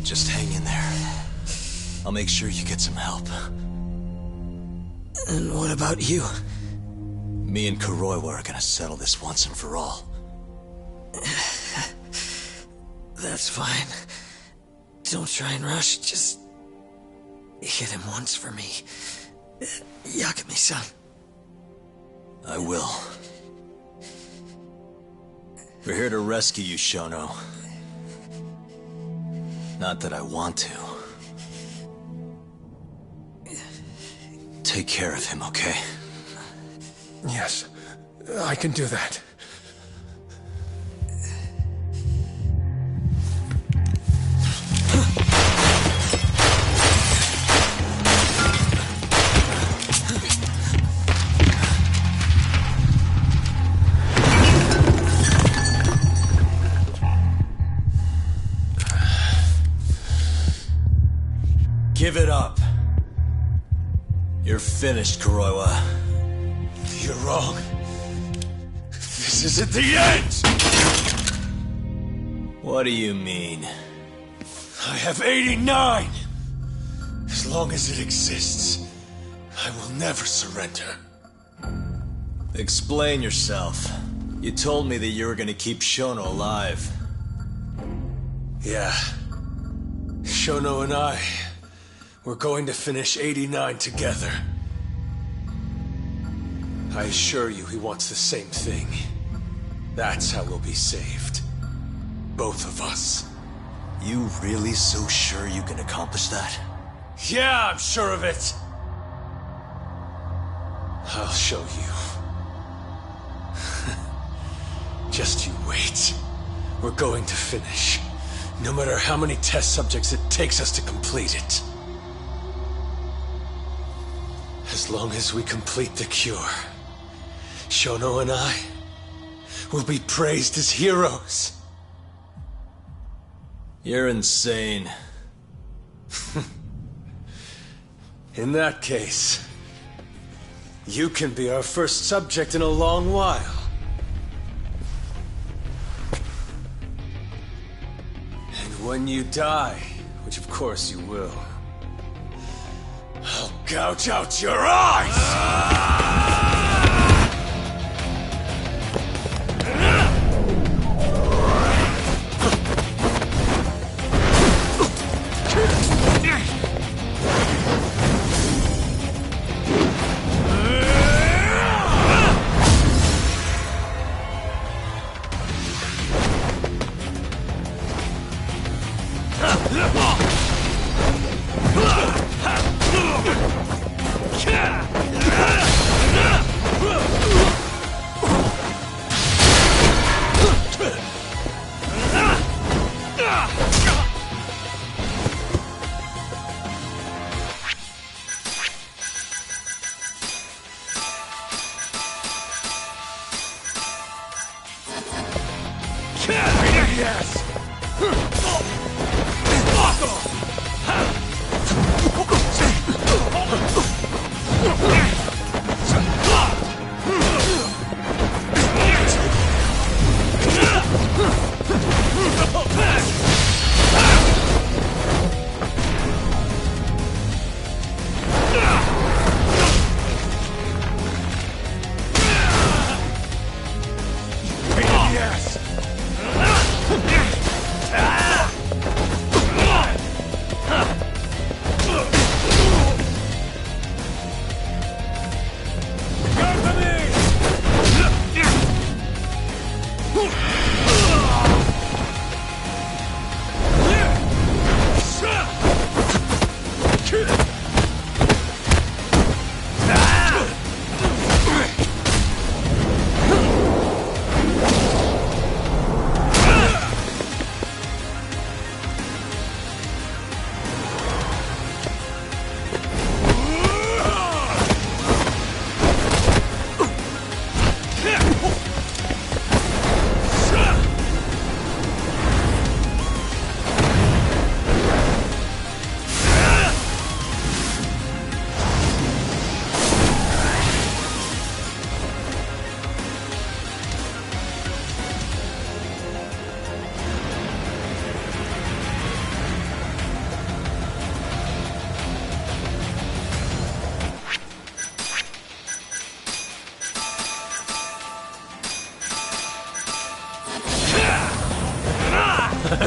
Just hang in there. I'll make sure you get some help. And what about you? Me and Kuroiwa are gonna settle this once and for all. That's fine. Don't try and rush, just hit him once for me. Yagami-san. I will. We're here to rescue you, Shono. Not that I want to. Take care of him, okay? Yes, I can do that. Give it up. You're finished, Kuroiwa. You're wrong. This isn't the end! What do you mean? I have 89! As long as it exists, I will never surrender. Explain yourself. You told me that you were gonna keep Shono alive. Yeah. Shono and I, we're going to finish 89 together. I assure you he wants the same thing. That's how we'll be saved. Both of us. You really so sure you can accomplish that? Yeah, I'm sure of it! I'll show you. Just you wait. We're going to finish. No matter how many test subjects it takes us to complete it. As long as we complete the cure, Shono and I will be praised as heroes. You're insane. In that case, you can be our first subject in a long while. And when you die, which of course you will, I'll gouge out your eyes! Yes!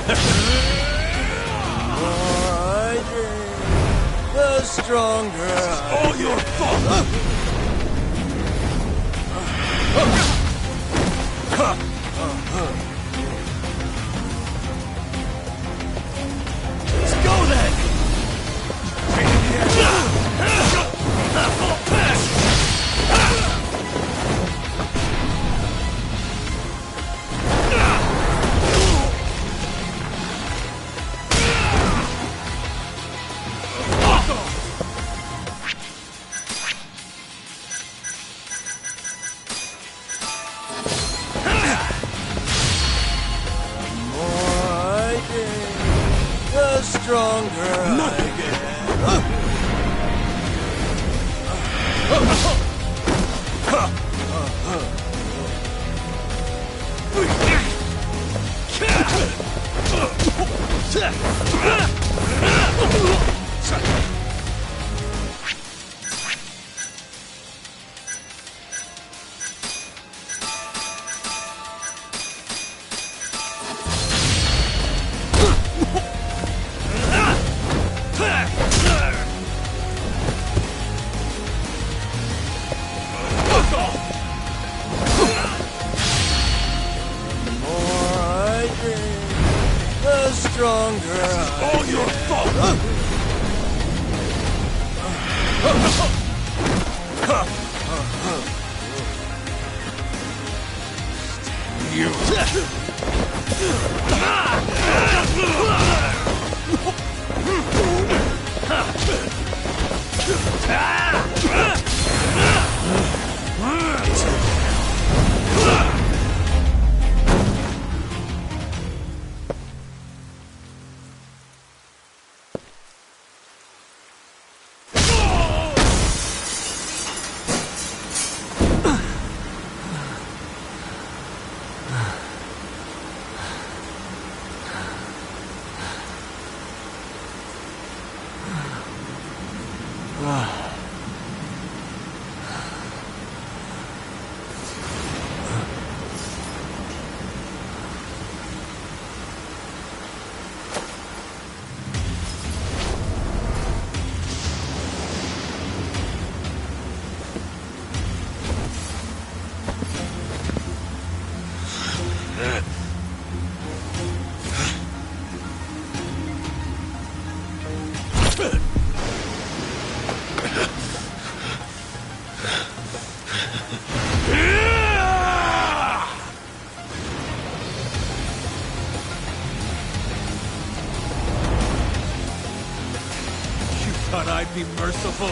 I drink, the stronger I all your fault! Let's go then! Stronger I get. Stronger. All your fault. You. Thought I'd be merciful.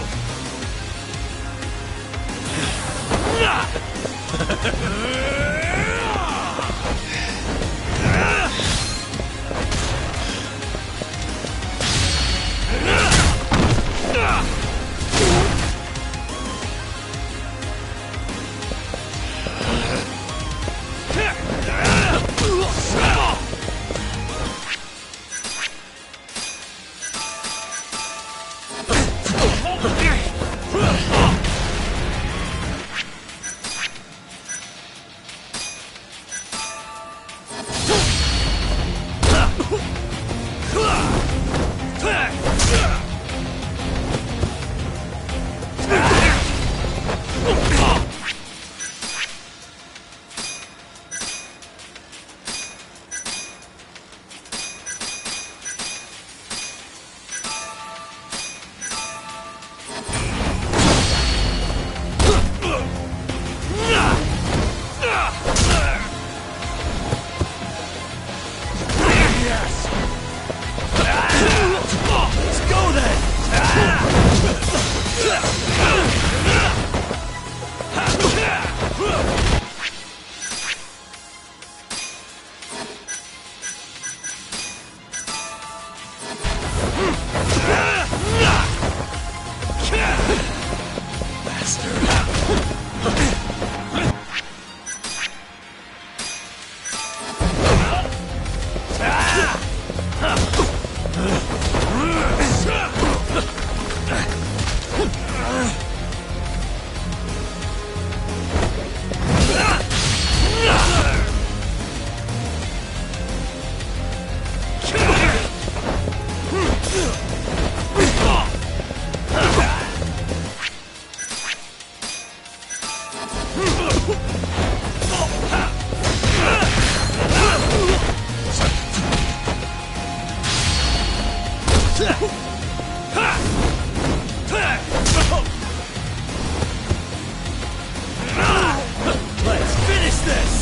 Let's finish this!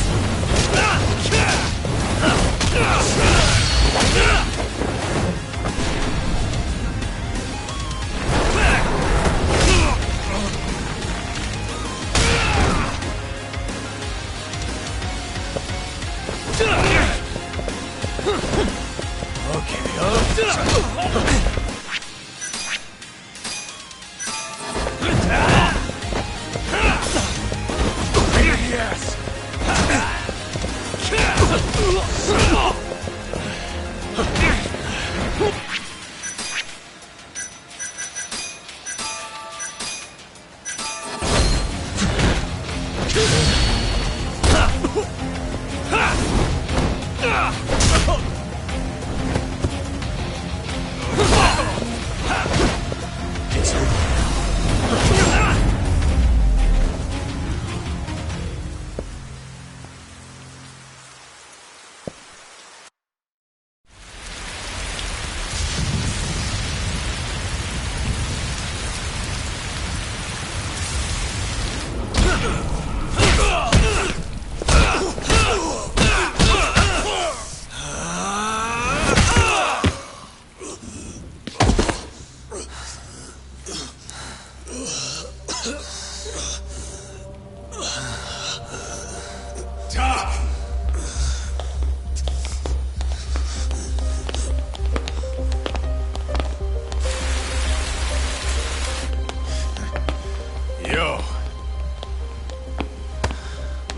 Yo.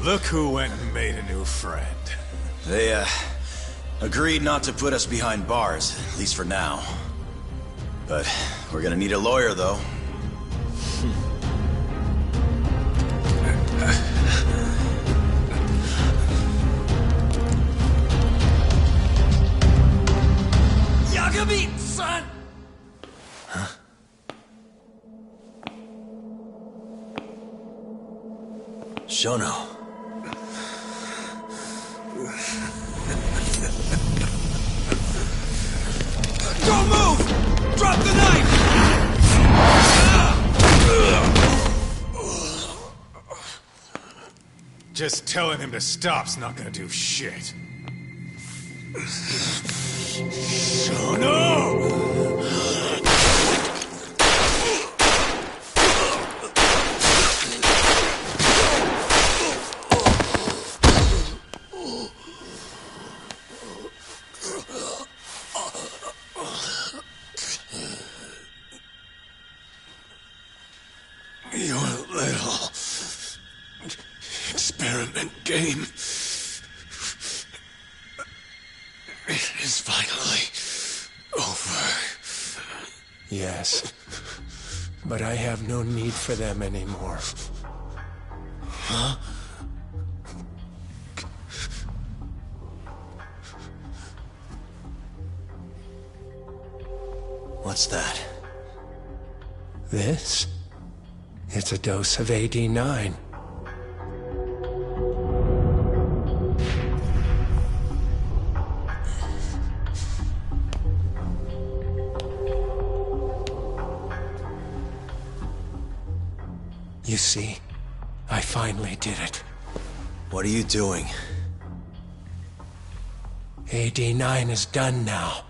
Look who went and made a new friend. They, agreed not to put us behind bars, at least for now. But we're gonna need a lawyer, though. Yagami, son! Shono. Don't move! Drop the knife! Just telling him to stop's not gonna do shit. Shono! Your little experiment game is finally over. Yes, but I have no need for them anymore. Huh? What's that? This? It's a dose of AD9. You see, I finally did it. What are you doing? AD9 is done now.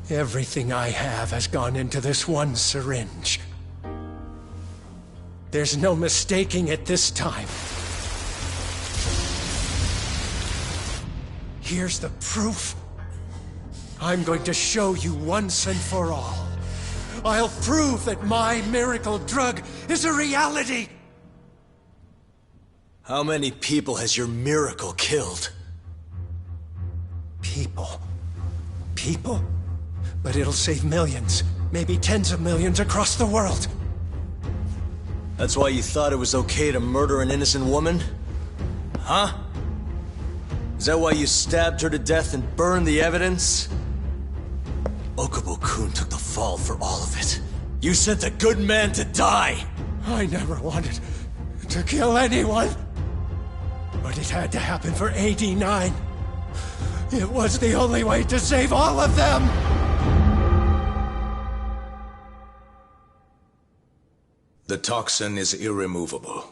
Everything I have has gone into this one syringe. There's no mistaking it this time. Here's the proof. I'm going to show you once and for all. I'll prove that my miracle drug is a reality! How many people has your miracle killed? People? People? But it'll save millions, maybe tens of millions across the world. That's why you thought it was okay to murder an innocent woman? Huh? Is that why you stabbed her to death and burned the evidence? Okubo-kun took the fall for all of it. You sent a good man to die! I never wanted to kill anyone. But it had to happen for AD9. It was the only way to save all of them! The toxin is irremovable.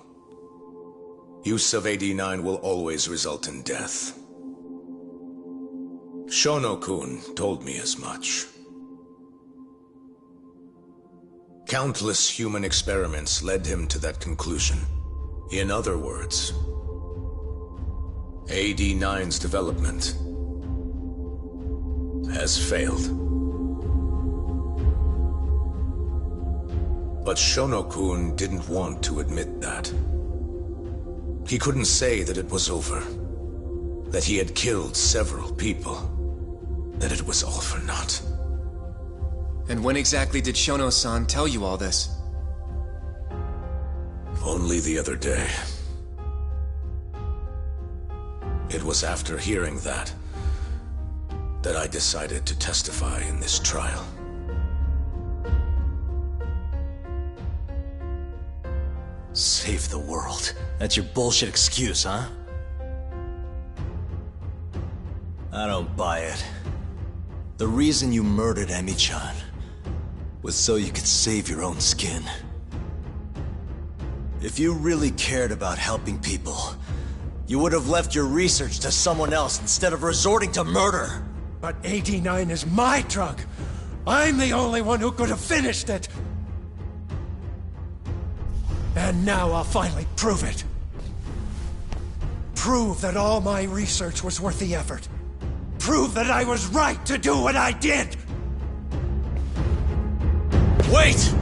Use of AD9 will always result in death. Shono-kun told me as much. Countless human experiments led him to that conclusion. In other words, AD9's development has failed. But Shono-kun didn't want to admit that. He couldn't say that it was over, that he had killed several people, that it was all for naught. And when exactly did Shono-san tell you all this? Only the other day. It was after hearing that I decided to testify in this trial. Save the world. That's your bullshit excuse, huh? I don't buy it. The reason you murdered Emi-chan was so you could save your own skin. If you really cared about helping people, you would have left your research to someone else instead of resorting to murder. But AD9 is my drug. I'm the only one who could have finished it. And now I'll finally prove it. Prove that all my research was worth the effort. Prove that I was right to do what I did! Wait!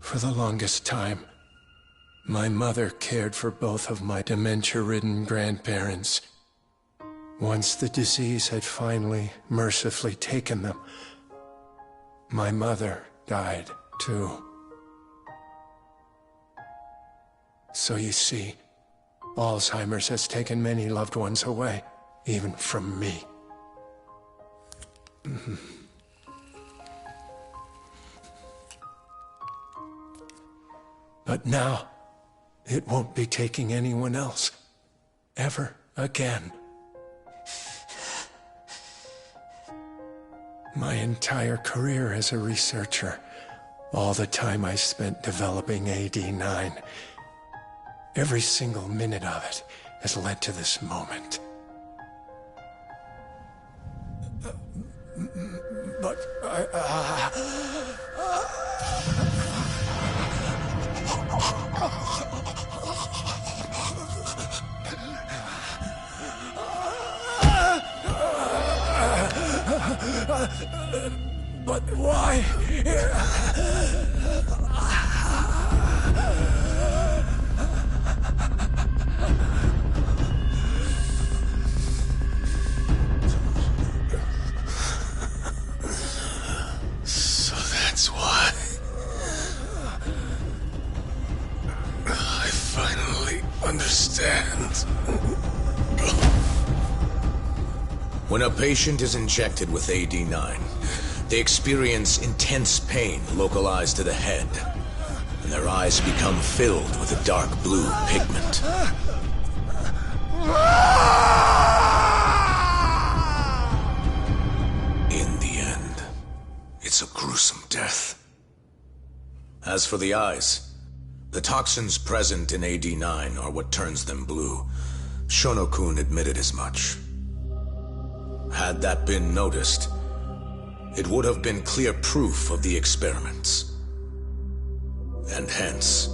For the longest time, my mother cared for both of my dementia-ridden grandparents. Once the disease had finally, mercifully taken them, my mother died too. So you see, Alzheimer's has taken many loved ones away, even from me. But now, it won't be taking anyone else, ever again. My entire career as a researcher, all the time I spent developing AD9, every single minute of it has led to this moment. But but why? So that's why. I finally understand. When a patient is injected with AD9, they experience intense pain localized to the head, and their eyes become filled with a dark blue pigment. In the end, it's a gruesome death. As for the eyes, the toxins present in AD9 are what turns them blue. Shono-kun admitted as much. Had that been noticed, it would have been clear proof of the experiments. And hence,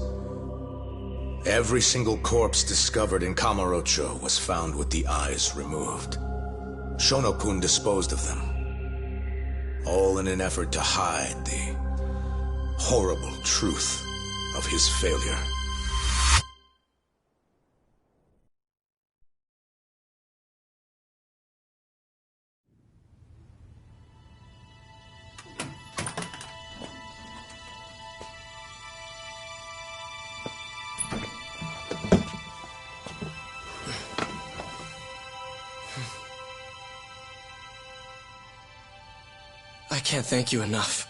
every single corpse discovered in Kamurocho was found with the eyes removed. Shono-kun disposed of them, all in an effort to hide the horrible truth of his failure. I can't thank you enough,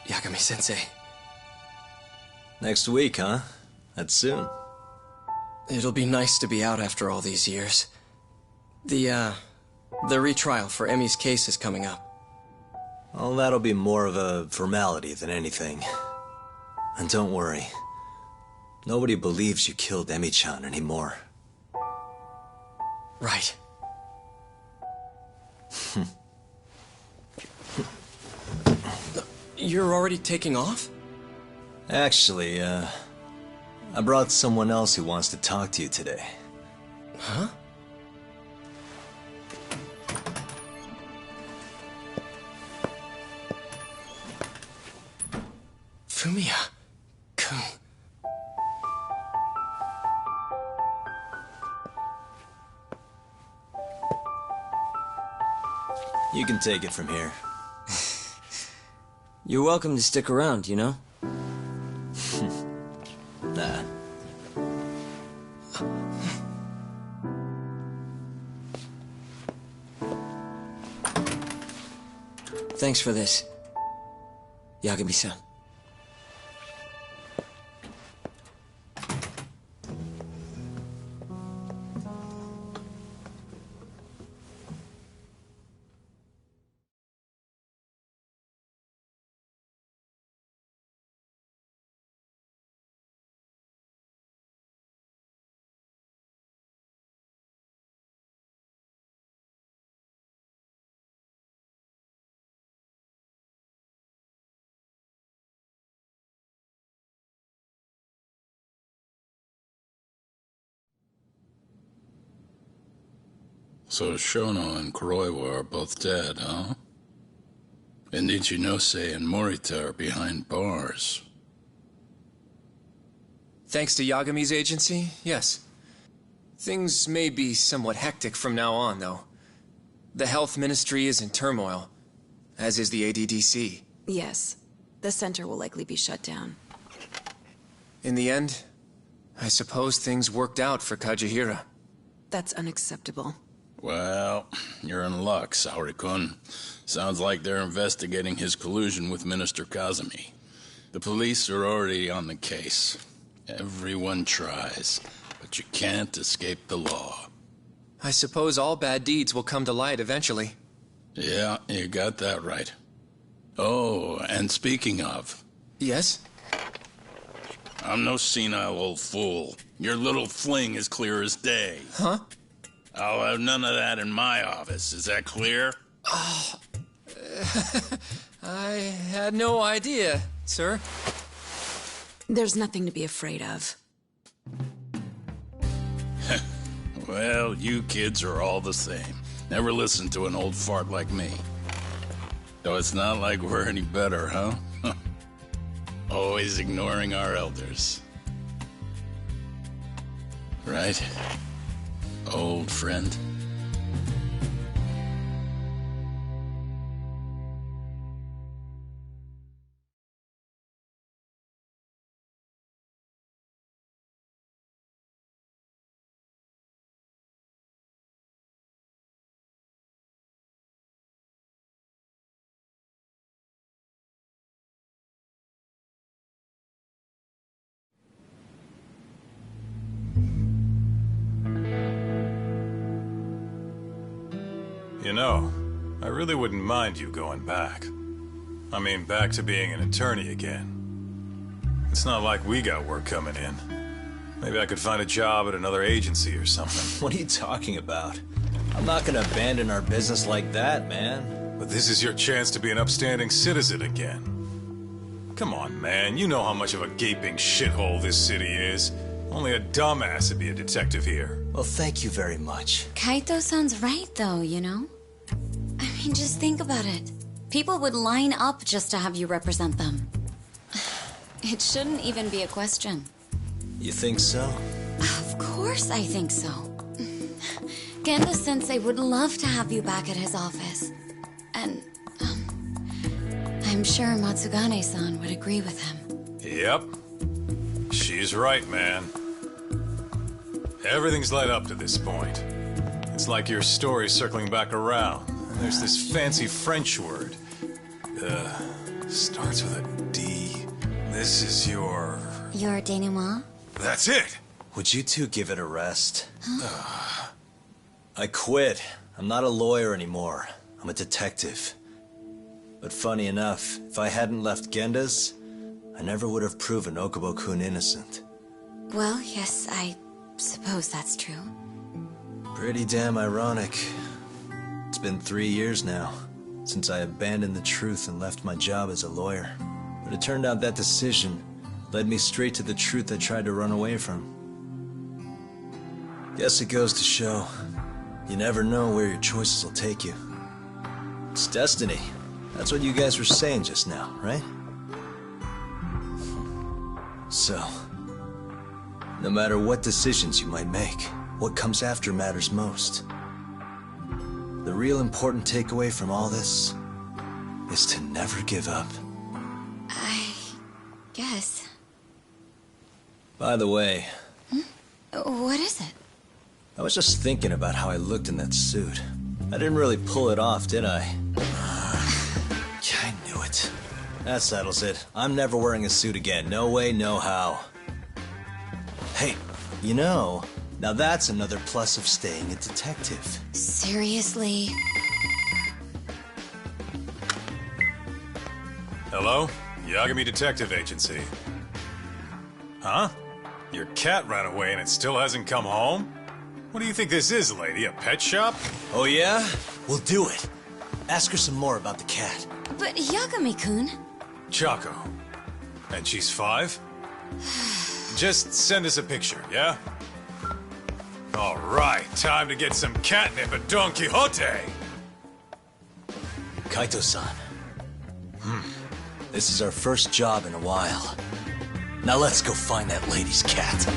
Yagami-sensei. Next week, huh? That's soon. It'll be nice to be out after all these years. The retrial for Emi's case is coming up. Well, that'll be more of a formality than anything. And don't worry. Nobody believes you killed Emi-chan anymore. Right. You're already taking off? Actually, I brought someone else who wants to talk to you today. Huh? Fumiya-kun. You can take it from here. You're welcome to stick around, you know? Nah. Thanks for this, Yagami-san. So Shono and Kuroiwa are both dead, huh? And Ichinose and Morita are behind bars. Thanks to Yagami's agency, yes. Things may be somewhat hectic from now on, though. The health ministry is in turmoil, as is the ADDC. Yes. The center will likely be shut down. In the end, I suppose things worked out for Kajihira. That's unacceptable. Well, you're in luck, Saori-kun. Sounds like they're investigating his collusion with Minister Kazumi. The police are already on the case. Everyone tries, but you can't escape the law. I suppose all bad deeds will come to light eventually. Yeah, you got that right. Oh, and speaking of... Yes? I'm no senile old fool. Your little fling is clear as day. Huh? I'll have none of that in my office. Is that clear? I had no idea, sir. There's nothing to be afraid of. Well, you kids are all the same. Never listen to an old fart like me. Though it's not like we're any better, huh? Always ignoring our elders. Right? Old friend. You know, I really wouldn't mind you going back. I mean, back to being an attorney again. It's not like we got work coming in. Maybe I could find a job at another agency or something. What are you talking about? I'm not gonna abandon our business like that, man. But this is your chance to be an upstanding citizen again. Come on, man. You know how much of a gaping shithole this city is. Only a dumbass would be a detective here. Well, thank you very much. Kaito-san's right, though, you know? I mean, just think about it. People would line up just to have you represent them. It shouldn't even be a question. You think so? Of course I think so. Gendo-sensei would love to have you back at his office. And, I'm sure Matsugane-san would agree with him. Yep. She's right, man. Everything's led up to this point. It's like your story's circling back around. And there's this fancy French word. Starts with a D. This is your... Your denouement? That's it! Would you two give it a rest? Huh? I quit. I'm not a lawyer anymore. I'm a detective. But funny enough, if I hadn't left Genda's, I never would have proven Okubo-kun innocent. Well, yes, I suppose that's true. Pretty damn ironic. It's been 3 years now, since I abandoned the truth and left my job as a lawyer. But it turned out that decision led me straight to the truth I tried to run away from. Guess it goes to show, you never know where your choices will take you. It's destiny. That's what you guys were saying just now, right? So, no matter what decisions you might make, what comes after matters most. The real important takeaway from all this is to never give up. I guess. By the way... What is it? I was just thinking about how I looked in that suit. I didn't really pull it off, did I? I knew it. That settles it. I'm never wearing a suit again. No way, no how. Hey, you know, now that's another plus of staying a detective. Seriously? Hello? Yagami Detective Agency. Huh? Your cat ran away and it still hasn't come home? What do you think this is, lady? A pet shop? Oh yeah? We'll do it. Ask her some more about the cat. But Yagami-kun... Choco. And she's 5? Just send us a picture, yeah? All right, time to get some catnip at Don Quixote! Kaito-san. This is our first job in a while. Now let's go find that lady's cat.